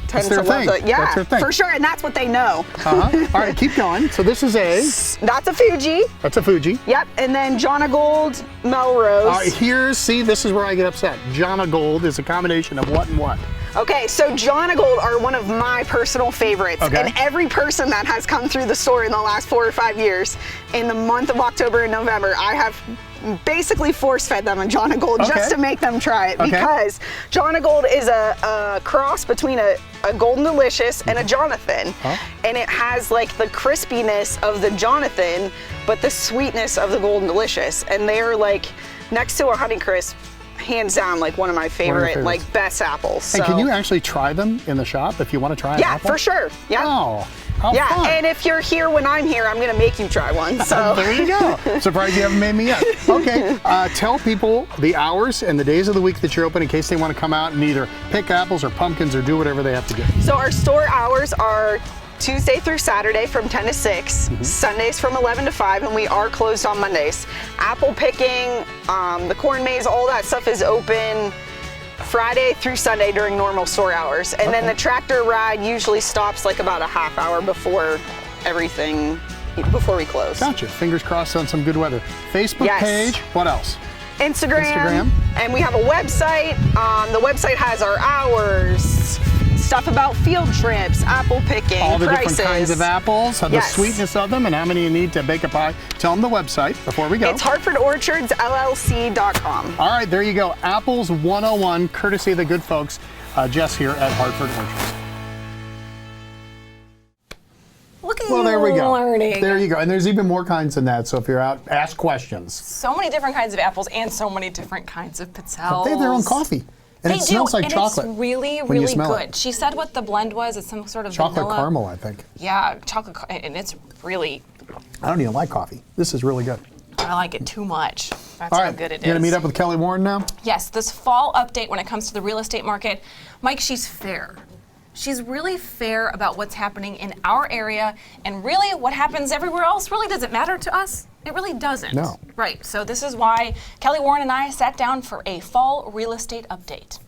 tend to love it. Yeah, that's their thing. For sure, and that's what they know. All right, keep going. So this is That's a Fuji. That's a Fuji. Yep, and then Jonna Gold, Melrose. This is where I get upset. Jonna Gold is a combination of what and what? Okay, so Jonna Gold are one of my personal favorites. Okay. And every person that has come through the store in the last 4 or 5 years, in the month of October and November, I have basically force-fed them a Jonna Gold just to make them try it. Because Jonna Gold is a cross between a Golden Delicious and a Jonathan. And it has like the crispiness of the Jonathan, but the sweetness of the Golden Delicious. And they're like next to a Honeycrisp, hands down, like one of my favorite, like best apples. And can you actually try them in the shop if you want to try an apple? Yeah, for sure. Yeah. Oh, how fun. And if you're here when I'm here, I'm gonna make you try one. So there you go. Surprised you haven't made me yet. Okay, tell people the hours and the days of the week that you're open in case they want to come out and either pick apples or pumpkins or do whatever they have to do. So our store hours are Tuesday through Saturday from 10 to 6, Sundays from 11 to 5, and we are closed on Mondays. Apple picking, the corn maze, all that stuff is open Friday through Sunday during normal store hours. And then the tractor ride usually stops like about a half hour before we close. Gotcha. Fingers crossed on some good weather. Facebook page, what else? Instagram, and we have a website. The website has our hours, stuff about field trips, apple picking, all the prices. different kinds of apples, the sweetness of them, and how many you need to bake a pie. Tell them the website before we go. It's HartfordOrchardsLLC.com. All right, there you go. Apples 101, courtesy of the good folks just here at Hartford Orchards. Look at Well, there we go. learning. There you go. And there's even more kinds than that. So if you're out, ask questions. So many different kinds of apples and so many different kinds of pizzelles. They have their own coffee. And They it smells do, like and chocolate. It's really, when you really smell good. it. She said what the blend was. It's some sort of Chocolate vanilla. caramel, I think. Yeah, and it's really, I don't even like coffee. This is really good. I like it too much. That's All how right, good it is. you're going to meet up with Kelly Warren now? Yes, this fall update when it comes to the real estate market. Mike, she's fair. She's really fair about what's happening in our area, and really what happens everywhere else really doesn't matter to us. It really doesn't. No. Right, so this is why Kelly Warren and I sat down for a fall real estate update.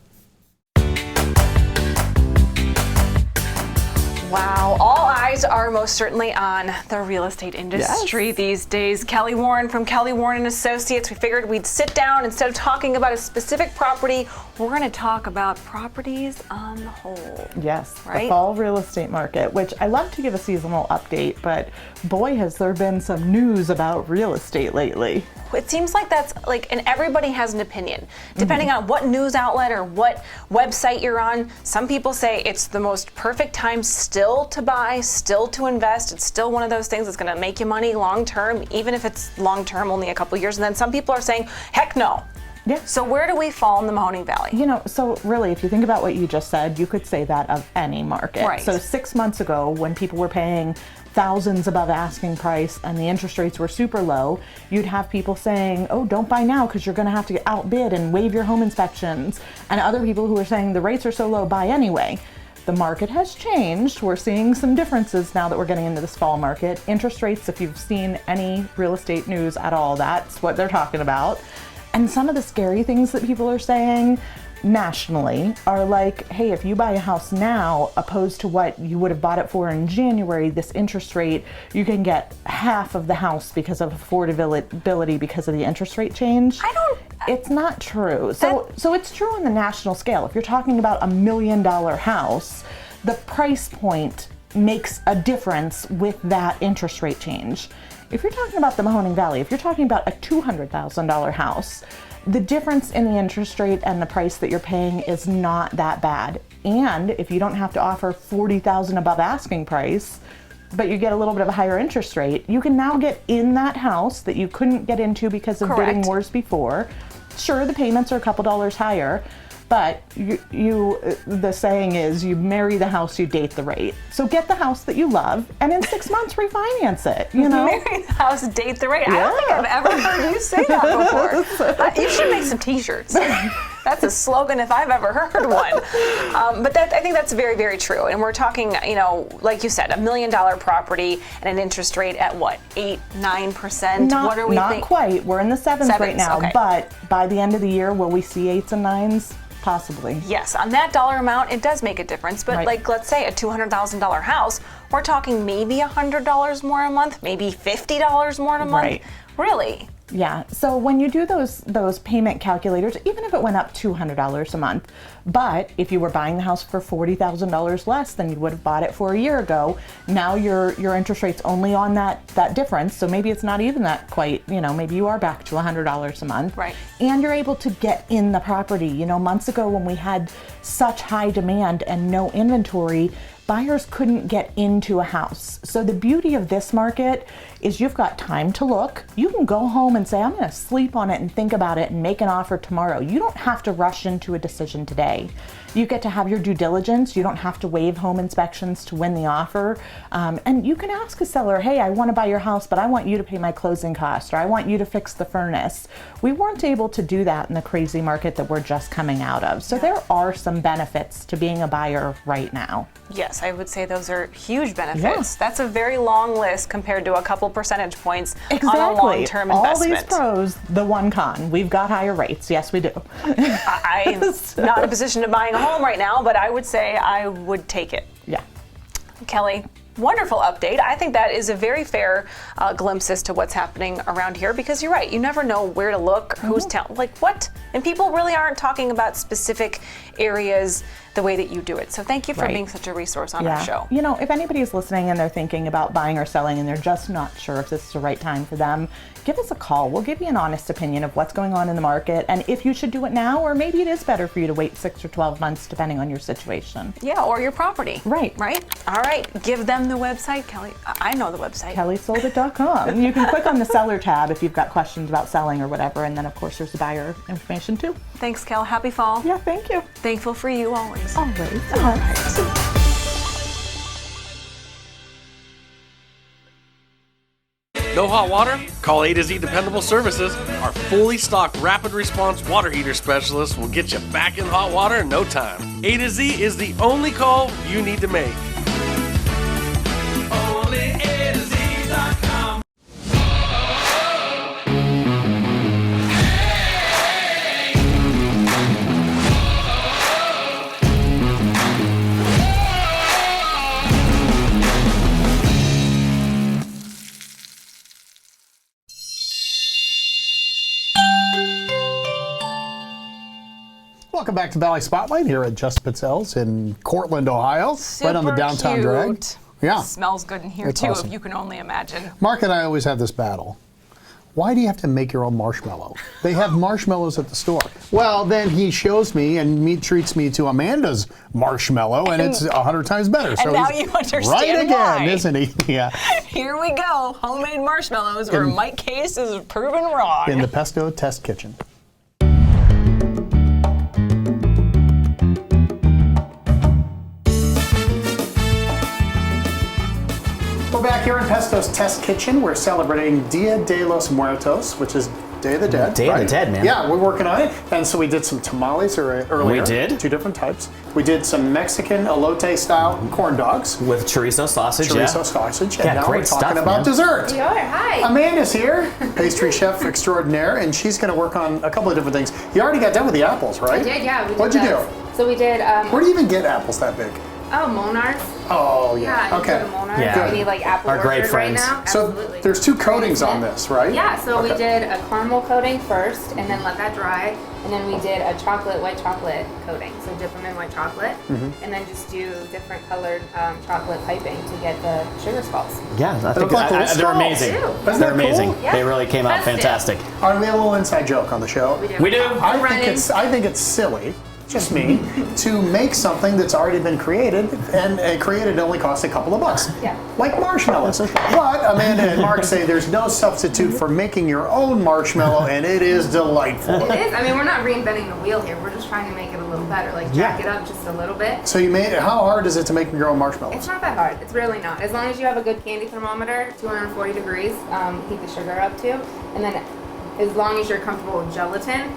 Wow, all eyes are most certainly on the real estate industry these days. Kelly Warren from Kelly Warren & Associates. We figured we'd sit down, instead of talking about a specific property, we're going to talk about properties on the whole. Yes, right? The fall real estate market, which I love to give a seasonal update, but boy, has there been some news about real estate lately. It seems like that's like, and everybody has an opinion. Depending on what news outlet or what website you're on, some people say it's the most perfect time still to buy, still to invest. It's still one of those things that's going to make you money long term, even if it's long term, only a couple years. And then some people are saying, heck no. Yeah. So where do we fall in the Mahoning Valley? You know, so really, if you think about what you just said, you could say that of any market. Right. So 6 months ago, when people were paying thousands above asking price and the interest rates were super low, you'd have people saying, oh, don't buy now because you're going to have to get outbid and waive your home inspections. And other people who are saying the rates are so low, buy anyway. The market has changed. We're seeing some differences now that we're getting into this fall market. Interest rates, if you've seen any real estate news at all, that's what they're talking about. And some of the scary things that people are saying nationally are like, hey, if you buy a house now opposed to what you would have bought it for in January, this interest rate, you can get half of the house because of affordability because of the interest rate change. It's not true. So it's true on the national scale. If you're talking about $1 million house, the price point makes a difference with that interest rate change. If you're talking about the Mahoning Valley, if you're talking about a $200,000 house, the difference in the interest rate and the price that you're paying is not that bad. And if you don't have to offer $40,000 above asking price, but you get a little bit of a higher interest rate, you can now get in that house that you couldn't get into because of bidding wars before. Sure, the payments are a couple dollars higher, but the saying is, you marry the house, you date the rate. So get the house that you love, and in 6 months refinance it. You know, marry the house, date the rate. I don't think I've ever heard you say that before. You should make some T-shirts. That's a slogan if I've ever heard one. But I think that's very, very true. And we're talking, you know, like you said, $1 million property and an interest rate at what, 8-9%? What are we not thinking? quite. We're in the sevens right now, okay. But by the end of the year, will we see 8s and 9s? Possibly. Yes, on that dollar amount, it does make a difference. But like, let's say a $200,000 house, we're talking maybe $100 more a month, maybe $50 more a month. Right. Really? Yeah, so when you do those payment calculators, even if it went up $200 a month, but if you were buying the house for $40,000 less than you would have bought it for a year ago, now your interest rate's only on that difference, so maybe it's not even that quite, you know, maybe you are back to $100 a month. Right. And you're able to get in the property. You know, months ago when we had such high demand and no inventory, buyers couldn't get into a house. So the beauty of this market is you've got time to look. You can go home and say, I'm going to sleep on it and think about it and make an offer tomorrow. You don't have to rush into a decision today. You get to have your due diligence. You don't have to waive home inspections to win the offer. And you can ask a seller, hey, I want to buy your house, but I want you to pay my closing costs, or I want you to fix the furnace. We weren't able to do that in the crazy market that we're just coming out of. So there are some benefits to being a buyer right now. Yes, I would say those are huge benefits. Yeah. That's a very long list compared to a couple percentage points Exactly. on a long-term investment. All these pros, the one con. We've got higher rates. Yes, we do. I'm not in a position to buying a home right now, but I would say I would take it. Yeah. Kelly, wonderful update. I think that is a very fair glimpse as to what's happening around here, because you're right. You never know where to look or who's telling, like what? And people really aren't talking about specific areas the way that you do it. So thank you for Right. being such a resource on our show. You know, if anybody is listening and they're thinking about buying or selling and they're just not sure if this is the right time for them, give us a call. We'll give you an honest opinion of what's going on in the market and if you should do it now, or maybe it is better for you to wait 6 or 12 months depending on your situation. Yeah, or your property. Right. Right? All right. Give them the website, Kelly. I know the website. KellySoldIt.com. You can click on the seller tab if you've got questions about selling or whatever, and then of course there's the buyer information too. Thanks, Kel. Happy fall. Yeah, thank you. Thankful for you always. Always. No hot water? Call A to Z Dependable Services. Our fully stocked rapid response water heater specialist will get you back in hot water in no time. A to Z is the only call you need to make. Only A to Z.com. Welcome back to Valley Spotlight here at Just Pizzelles in Cortland, Ohio, right on the downtown drag. Yeah. Smells good in here It's too, awesome. if you can only imagine. Mark and I always have this battle. Why do you have to make your own marshmallow? They have marshmallows at the store. Well, then he shows me and treats me to Amanda's marshmallow, and it's 100 times better. And So now he's you understand right again, why. isn't he? Yeah. Here we go. Homemade marshmallows where Mike Case is proven wrong. In the Pesto Test Kitchen. We're back here in Pesto's Test Kitchen. We're celebrating Dia de los Muertos, which is Day of the Dead. Day of the Dead, man. Yeah, we're working on it. And so we did some tamales earlier. We did. 2 different types. We did some Mexican elote style corn dogs. With chorizo sausage, Chorizo sausage. And Yeah, now great we're talking stuff, about man. dessert. We are. Hi. Amanda's here, pastry chef extraordinaire, and she's going to work on a couple of different things. You already got done with the apples, right? I did, yeah. What'd you do? So we did. Where do you even get apples that big? Oh, Monarchs. Oh, yeah. Yeah, Okay. you go to Monarchs. Yeah. We need like apple Our great orchard friends. right now. So Absolutely. there's 2 coatings on this, right? Yeah, so we Okay. did a caramel coating first and then let that dry. And then we did a white chocolate coating. So dip them in white chocolate Mhm. and then just do different colored chocolate piping to get the sugar skulls. Yeah, I think look like little they're skulls. amazing. Isn't They're that cool? amazing. Yeah. They really came out Test it. fantastic. All right, we have a little inside joke on the show. We do. I think it's silly, just me, to make something that's already been created, and created only costs a couple of bucks. Yeah. Like marshmallows. But Amanda and Mark say there's no substitute for making your own marshmallow, and it is delightful. It is. I mean, we're not reinventing the wheel here. We're just trying to make it a little better. Like jack it up just a little bit. So you made it. How hard is it to make your own marshmallows? It's not that hard. It's really not. As long as you have a good candy thermometer, 240 degrees, heat the sugar up to, and then as long as you're comfortable with gelatin,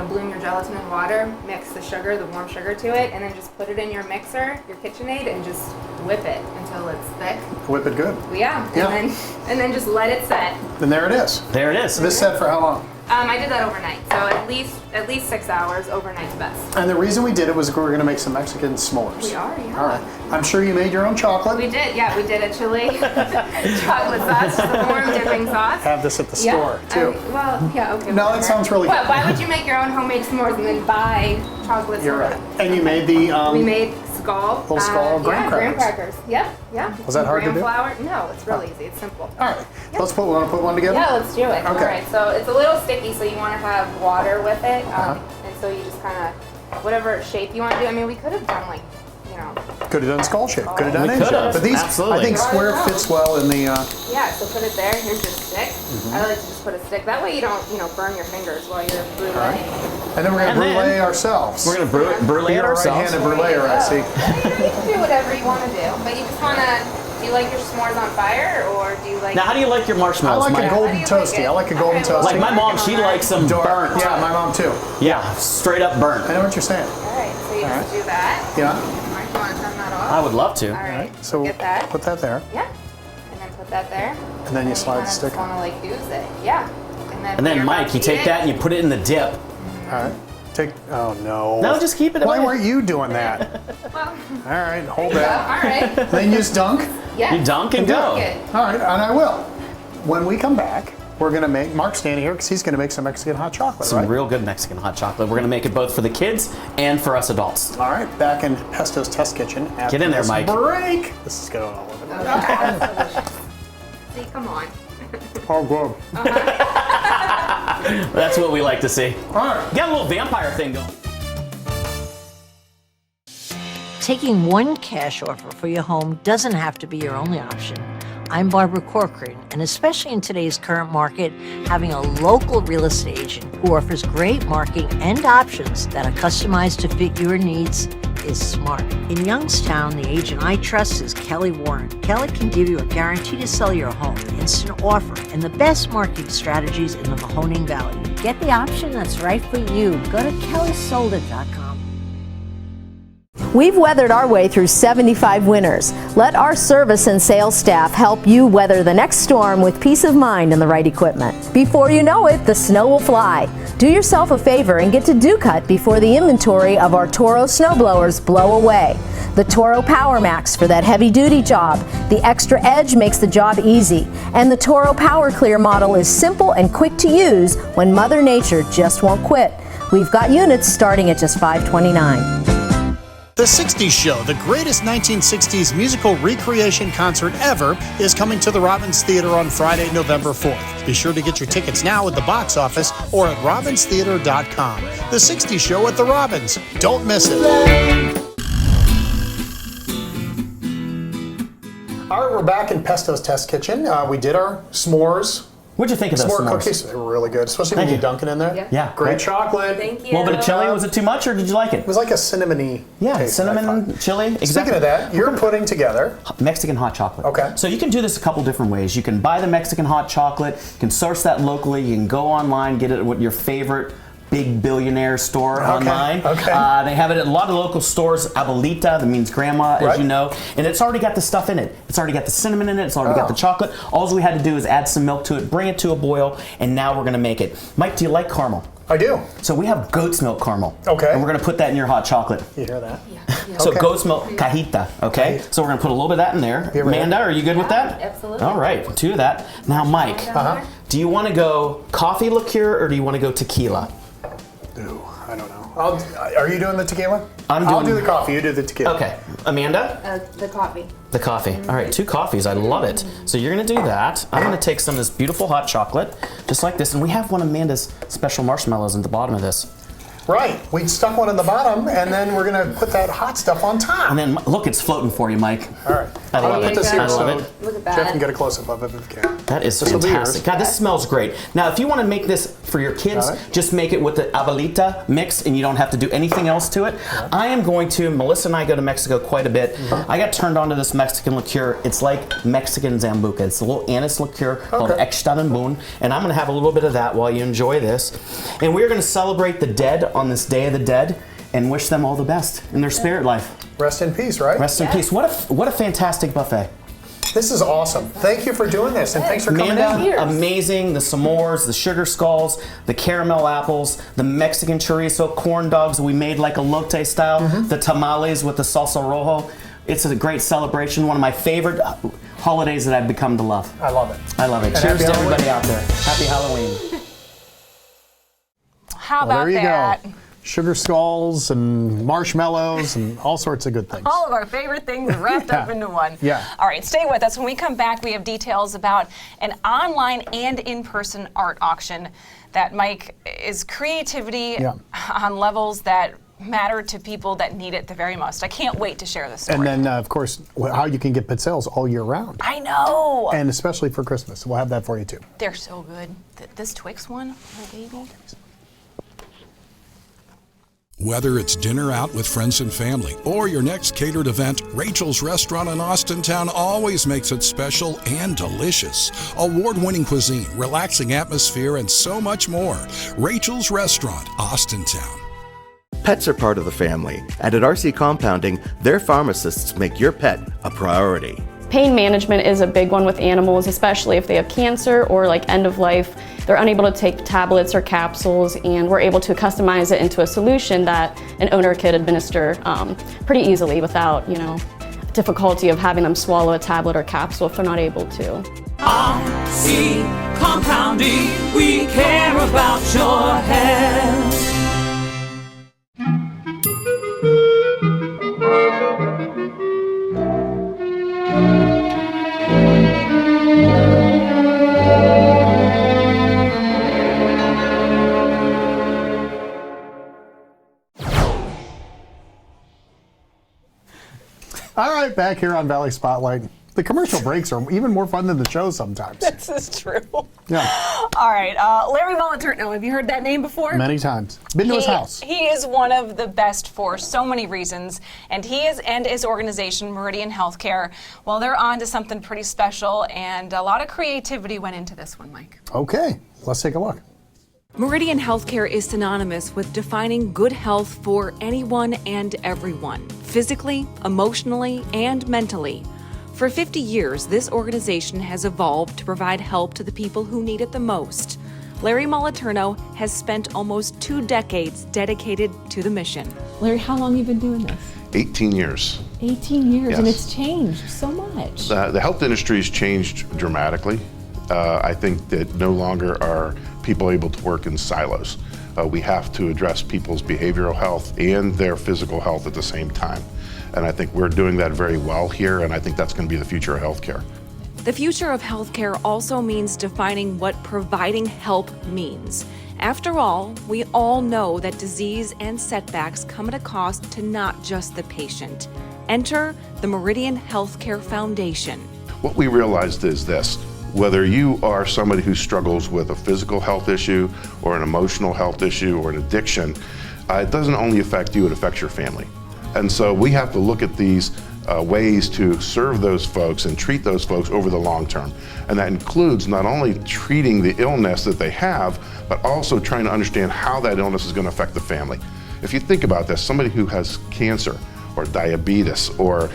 bloom your gelatin in water, mix the sugar, the warm sugar to it, and then just put it in your mixer, your KitchenAid, and just whip it until it's thick. Whip it good. Yeah. And then just let it set. And there it is. There it is. This set for how long? I did that overnight, so at least 6 hours. Overnight's best. And the reason we did it was we were going to make some Mexican s'mores. We are, yeah. All right. I'm sure you made your own chocolate. We did, yeah. We did a chili chocolate sauce, the warm dipping sauce. Have this at the store, too. Okay. No, that sounds really Well, good. why would you make your own homemade s'mores and then buy chocolate You're s'mores? right. And you made the... we made skull. Little skull graham graham crackers. Yep. Was that hard to do? Flour? No, it's real easy. It's simple. All right. Want to put one together? Yeah, let's do it. Okay. All right. So it's a little sticky, so you want to have water with it, Uh-huh. and so you just kind of whatever shape you want to do. I mean, we could have done like, Could have done skull shape. Could have done We any shape. could've. But these, Absolutely. I think square fits well in the... Yeah, so put it there. Here's your stick. Mhm. I like to just put a stick. That way you don't, burn your fingers while you're brulee. And then we're going to And brulee then ourselves. We're going to brulee it You're a ourselves. right-handed bruleer, I see. You can do whatever you want to do, but you just want to. Do you like your s'mores on fire, or do you like? Now, how do you like your I marshmallows, like a Mike? golden toasty. I like a golden toasty. Like my mom, she likes them burnt. Yeah, my mom too. Yeah, straight up burnt. I know what you're saying. All right, so you All just do that. Yeah. Mark, you want to turn that off? I would love to. All right. So get that. put that there. Yeah. And then put that there. And then you slide the stick Just want to like ooze it. Yeah. And then. And then, you're Mike, about you to take eat that and you put it in the dip. All right. Oh no. No, just keep it Why away. weren't you doing that? Well. All right, hold There you that. go. All right. Then you just dunk. Yeah. You dunk and do go. Good. All right, and I will. When we come back, we're going to make, Mark's standing here because he's going to make some Mexican hot chocolate, Some right? real good Mexican hot chocolate. We're going to make it both for the kids and for us adults. All right, back in Pesto's test kitchen. Get in there, this Mike. Break. This is going all over the place. That's delicious. See, come on. Oh, good. That's what we like to see. All right. Got a little vampire thing going. Taking one cash offer for your home doesn't have to be your only option. I'm Barbara Corcoran, and especially in today's current market, having a local real estate agent who offers great marketing and options that are customized to fit your needs is smart. In Youngstown, the agent I trust is Kelly Warren. Kelly can give you a guarantee to sell your home, instant offer, and the best marketing strategies in the Mahoning Valley. Get the option that's right for you. Go to kellysoldat.com. We've weathered our way through 75 winters. Let our service and sales staff help you weather the next storm with peace of mind and the right equipment. Before you know it, the snow will fly. Do yourself a favor and get to Dew Cut before the inventory of our Toro snowblowers blow away. The Toro Power Max for that heavy-duty job. The extra edge makes the job easy. And the Toro Power Clear model is simple and quick to use when Mother Nature just won't quit. We've got units starting at just $529. The 60s Show, the greatest 1960s musical recreation concert ever, is coming to the Robbins Theater on Friday, November 4th. Be sure to get your tickets now at the box office or at robbinstheater.com. The 60s Show at the Robbins. Don't miss it. All right, we're back in Pesto's test kitchen. We did our s'mores. What'd you think of those s'mores? Cookies? They were really good, especially when you dunk it in there. Yeah. Great chocolate. Thank you. A little bit of chili. Was it too much, or did you like it? It was like a cinnamony taste, cinnamon, chili. Exactly. Speaking of that, you're putting together Mexican hot chocolate. Okay. So you can do this a couple different ways. You can buy the Mexican hot chocolate. You can source that locally. You can go online, get it at your favorite big billionaire store online. Okay. They have it at a lot of local stores. Abuelita, that means grandma, as you know. And it's already got the stuff in it. It's already got the cinnamon in it. It's already got the chocolate. All we had to do is add some milk to it, bring it to a boil, and now we're going to make it. Mike, do you like caramel? I do. So we have goat's milk caramel. Okay. And we're going to put that in your hot chocolate. You hear that? Yeah. So goat's milk cajita, okay? So we're going to put a little bit of that in there. Amanda, are you good with that? Absolutely. All right, 2 of that. Now, Mike, do you want to go coffee liqueur or do you want to go tequila? Ooh, I don't know. Are you doing the tequila? I'll do the coffee. You do the tequila. Okay. Amanda? The coffee. The coffee. All right, 2 coffees. I love it. So you're going to do that. I'm going to take some of this beautiful hot chocolate, just like this. And we have one of Amanda's special marshmallows at the bottom of this. Right. We stuck one in the bottom, and then we're going to put that hot stuff on top. And then, look, it's floating for you, Mike. All right. I love it. This here, I love so it. Look at that. Jeff can get a close-up of it if you can. That is This will be fantastic. yours. God, this smells great. Now, if you want to make this for your kids, just make it with the Abuelita mix, and you don't have to do anything else to it. Yeah. I am going to, Melissa and I go to Mexico quite a bit. I got turned on to this Mexican liqueur. It's like Mexican Zambuca. It's a little anise liqueur called Extranbun, and I'm going to have a little bit of that while you enjoy this. And we're going to celebrate the dead on this Day of the Dead and wish them all the best in their spirit life. Rest in peace, right? Rest in peace. What a fantastic buffet. This is awesome. Thank you for doing this, and thanks for coming in. Amazing. The s'mores, the sugar skulls, the caramel apples, the Mexican chorizo corn dogs that we made like elote style, the tamales with the salsa rojo. It's a great celebration. One of my favorite holidays that I've become to love. I love it. I love it. And Cheers to happy everybody Halloween. out there. Happy Halloween. How Well, about there you that? go. Sugar skulls and marshmallows and all sorts of good things. All of our favorite things wrapped up into one. Yeah. All right, stay with us. When we come back, we have details about an online and in-person art auction that, Mike, is creativity on levels that matter to people that need it the very most. I can't wait to share this story. And then, of course, how you can get pizzelles all year round. I know. And especially for Christmas. We'll have that for you, too. They're so good. This Twix one, oh, baby. Whether it's dinner out with friends and family or your next catered event, Rachel's Restaurant in Austintown always makes it special and delicious. Award-winning cuisine, relaxing atmosphere, and so much more. Rachel's Restaurant, Austintown. Pets are part of the family, and at RC Compounding, their pharmacists make your pet a priority. Pain management is a big one with animals, especially if they have cancer or like end of life. They're unable to take tablets or capsules, and we're able to customize it into a solution that an owner could administer pretty easily without, difficulty of having them swallow a tablet or capsule if they're not able to. RC Compounding, we care about your health. All right, back here on Valley Spotlight. The commercial breaks are even more fun than the show sometimes. This is true. Yeah. All right, Larry Moliterno, have you heard that name before? Many times. Been to his house. He is one of the best for so many reasons, and his organization, Meridian Healthcare, well, they're on to something pretty special, and a lot of creativity went into this one, Mike. Okay, let's take a look. Meridian Healthcare is synonymous with defining good health for anyone and everyone, physically, emotionally, and mentally. For 50 years, this organization has evolved to provide help to the people who need it the most. Larry Moliterno has spent almost 2 decades dedicated to the mission. Larry, how long have you been doing this? 18 years. 18 years, Yes. and it's changed so much. The health industry has changed dramatically. I think that no longer are people able to work in silos. We have to address people's behavioral health and their physical health at the same time. And I think we're doing that very well here, and I think that's going to be the future of healthcare. The future of healthcare also means defining what providing help means. After all, we all know that disease and setbacks come at a cost to not just the patient. Enter the Meridian Healthcare Foundation. What we realized is this: whether you are somebody who struggles with a physical health issue or an emotional health issue or an addiction, it doesn't only affect you, it affects your family. And so we have to look at these ways to serve those folks and treat those folks over the long term. And that includes not only treating the illness that they have, but also trying to understand how that illness is going to affect the family. If you think about this, somebody who has cancer or diabetes or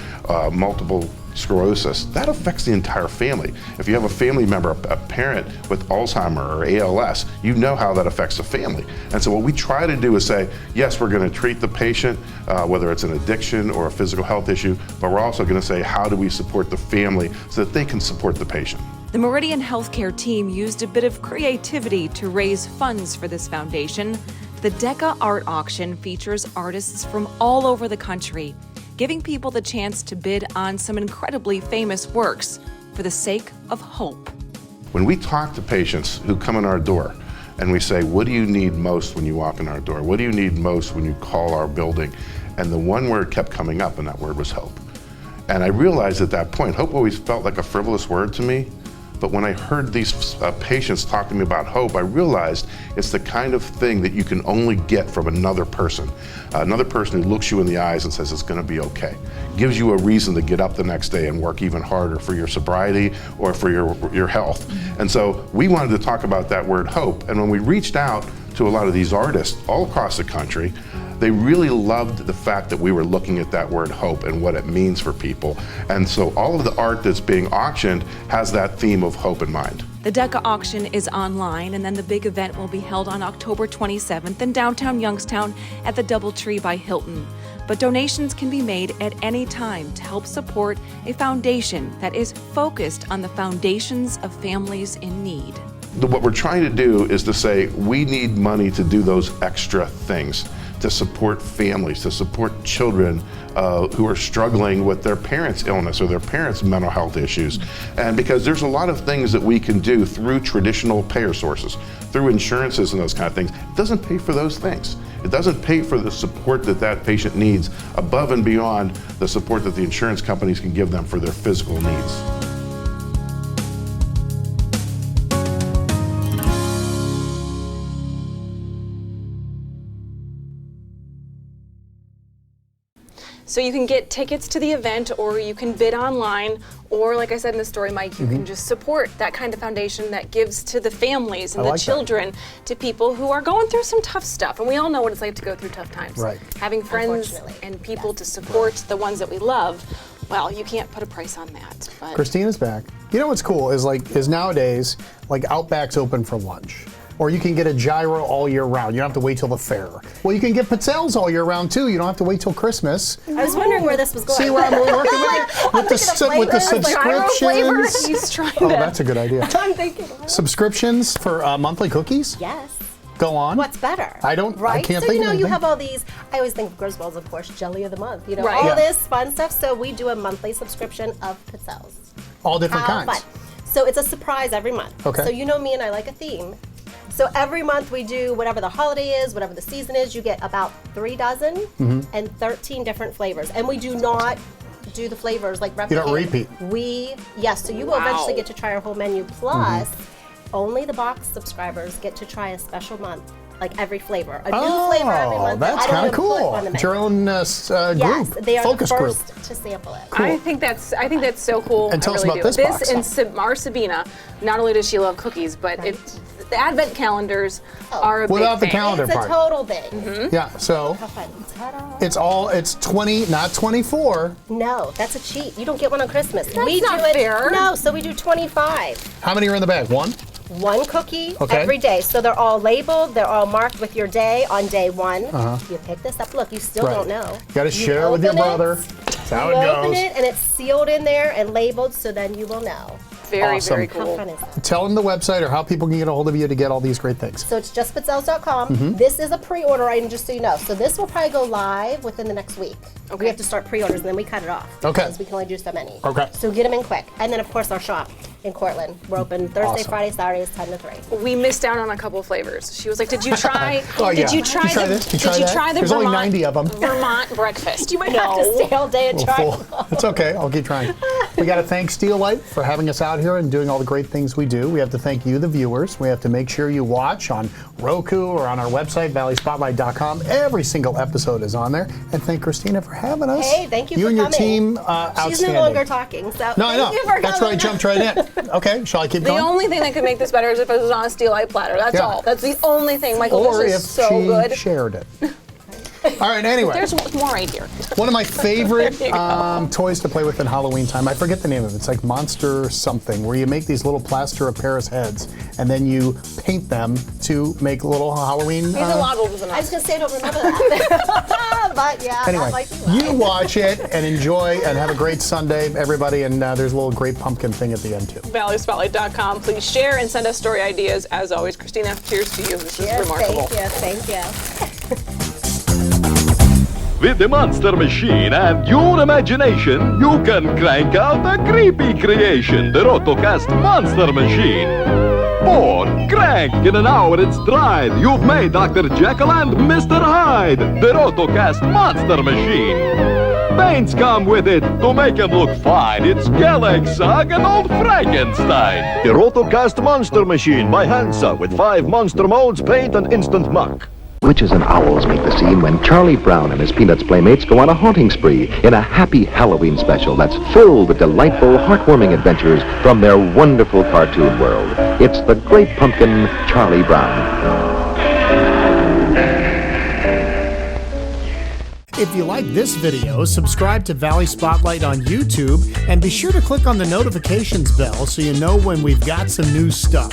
multiple sclerosis, that affects the entire family. If you have a family member, a parent with Alzheimer or ALS, you know how that affects the family. And so what we try to do is say, yes, we're going to treat the patient, whether it's an addiction or a physical health issue, but we're also going to say, how do we support the family so that they can support the patient? The Meridian Healthcare team used a bit of creativity to raise funds for this foundation. The DECA Art Auction features artists from all over the country, giving people the chance to bid on some incredibly famous works for the sake of hope. When we talk to patients who come in our door and we say, what do you need most when you walk in our door? What do you need most when you call our building? And the one word kept coming up, and that word was hope. And I realized at that point, hope always felt like a frivolous word to me. But when I heard these patients talk to me about hope, I realized it's the kind of thing that you can only get from another person who looks you in the eyes and says it's going to be okay, gives you a reason to get up the next day and work even harder for your sobriety or for your health. And so we wanted to talk about that word hope. And when we reached out to a lot of these artists all across the country, they really loved the fact that we were looking at that word hope and what it means for people. And so all of the art that's being auctioned has that theme of hope in mind. The DECA auction is online, and then the big event will be held on October 27th in downtown Youngstown at the DoubleTree by Hilton. But donations can be made at any time to help support a foundation that is focused on the foundations of families in need. What we're trying to do is to say we need money to do those extra things, to support families, to support children who are struggling with their parents' illness or their parents' mental health issues. And because there's a lot of things that we can do through traditional payer sources, through insurances and those kind of things. It doesn't pay for those things. It doesn't pay for the support that that patient needs above and beyond the support that the insurance companies can give them for their physical needs. So you can get tickets to the event, or you can bid online, or like I said in the story, Mike, you can just support that kind of foundation that gives to the families and the children, to people who are going through some tough stuff. And we all know what it's like to go through tough times. Right. Having friends and people to support the ones that we love, well, you can't put a price on that. But Christina's back. You know what's cool is nowadays, Outback's open for lunch. Or you can get a gyro all year round. You don't have to wait till the fair. Well, you can get pizzelles all year round too. You don't have to wait till Christmas. I was wondering where this was going. See where I'm working with the subscriptions. He's trying Oh, to. that's a good idea. I'm thinking. Subscriptions for monthly cookies? Yes. Go on. What's better? I Right? can't so think you know, of you anything. have all these. I always think of Griswolds, of course, jelly of the month. You know, Right. all Yeah. this fun stuff. So we do a monthly subscription of pizzelles. All different How kinds. fun. So it's a surprise every month. Okay. So you know me and I like a theme. So every month we do whatever the holiday is, whatever the season is. You get about 3 dozen Mm-hmm. and 13 different flavors, and we do not do the flavors like You replicate. don't repeat. Yes. So you will Wow. eventually get to try our whole menu. Plus, Mm-hmm. only the box subscribers get to try a special month. Like every flavor, a new flavor every month. that That's I don't kind of even put cool. on the It's your menu. own Yes, group, they are focus the group. first to sample it. I think that's so cool. And tell I us really about do. this box. and our Sabina, not only does she love cookies, but the advent calendars are a Without the big thing. calendar It's part. a total thing. Mm-hmm. Yeah, so How fun. Ta-da. it's 20, not 24. No, that's a cheat. You don't get one on Christmas. That's we not do it. fair. No, so we do 25. How many are in the bag? One? One cookie Okay. every day. So they're all labeled. They're all marked with your day on day one. Uh-huh. You pick this up. Look, you still Right. don't know. You got to share it with your open it, brother. That's how You it open goes. it and it's sealed in there and labeled, so then you will know. Very, Awesome. very How cool. fun is that? Tell them the website or how people can get a hold of you to get all these great things. So it's justpizzelles.com. Mhm. This is a pre-order item, just so you know. So this will probably go live within the next week. We have to start pre-orders and then we cut it off. Okay. Because we can only do so many. Okay. So get them in quick. And then, of course, our shop in Cortland. We're open Thursday, Awesome. Friday, Saturdays, 10 to 3. We missed out on a couple of flavors. She was like, "Did you try? Oh, yeah. Did you try Did you try the? this? Did you Did try you that? try the There's only Vermont 90 of them. Vermont breakfast? You might have to stay all day and try Full. them. It's okay. I'll keep trying. We got to thank Steelite for having us out here and doing all the great things we do. We have to thank you, the viewers. We have to make sure you watch on Roku or on our website, valleyspotlight.com. Every single episode is on there. And thank Christina for having us. Hey, thank you for and your coming. team, She's outstanding. no longer talking, so No, I know. thank you for That's coming. right. Jumped right in. Okay, shall I keep The going? only thing that could make this better is if it was on a steel light platter. That's Yeah. all. That's the only thing. Michael, Or this if is so she good. shared it. All right, anyway. There's more right here. One of my favorite There you go. toys to play with in Halloween time, I forget the name of it. It's like Monster something, where you make these little plaster of Paris heads, and then you paint them to make little Halloween. I was going to say I don't remember that. But yeah, Anyway, that might be right. you watch it and enjoy and have a great Sunday, everybody, and there's a little great pumpkin thing at the end, too. ValleySpotlight.com. Please share and send us story ideas. As always, Christina, cheers to you. This is Yes, remarkable. thank you. With the Monster Machine and your imagination, you can crank out a creepy creation, the Rotocast Monster Machine. Born, crank, in an hour it's dried. You've made Dr. Jekyll and Mr. Hyde, the Rotocast Monster Machine. Paints come with it to make him look fine. It's Galaxag and old Frankenstein. The Rotocast Monster Machine by Hansa with 5 monster molds, paint, and instant muck. Witches and owls make the scene when Charlie Brown and his Peanuts playmates go on a haunting spree in a happy Halloween special that's filled with delightful, heartwarming adventures from their wonderful cartoon world. It's the Great Pumpkin, Charlie Brown. If you like this video, subscribe to Valley Spotlight on YouTube and be sure to click on the notifications bell so you know when we've got some new stuff.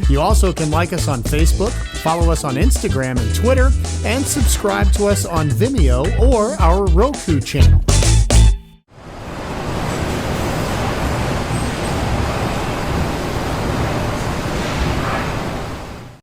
You also can like us on Facebook, follow us on Instagram and Twitter, and subscribe to us on Vimeo or our Roku channel.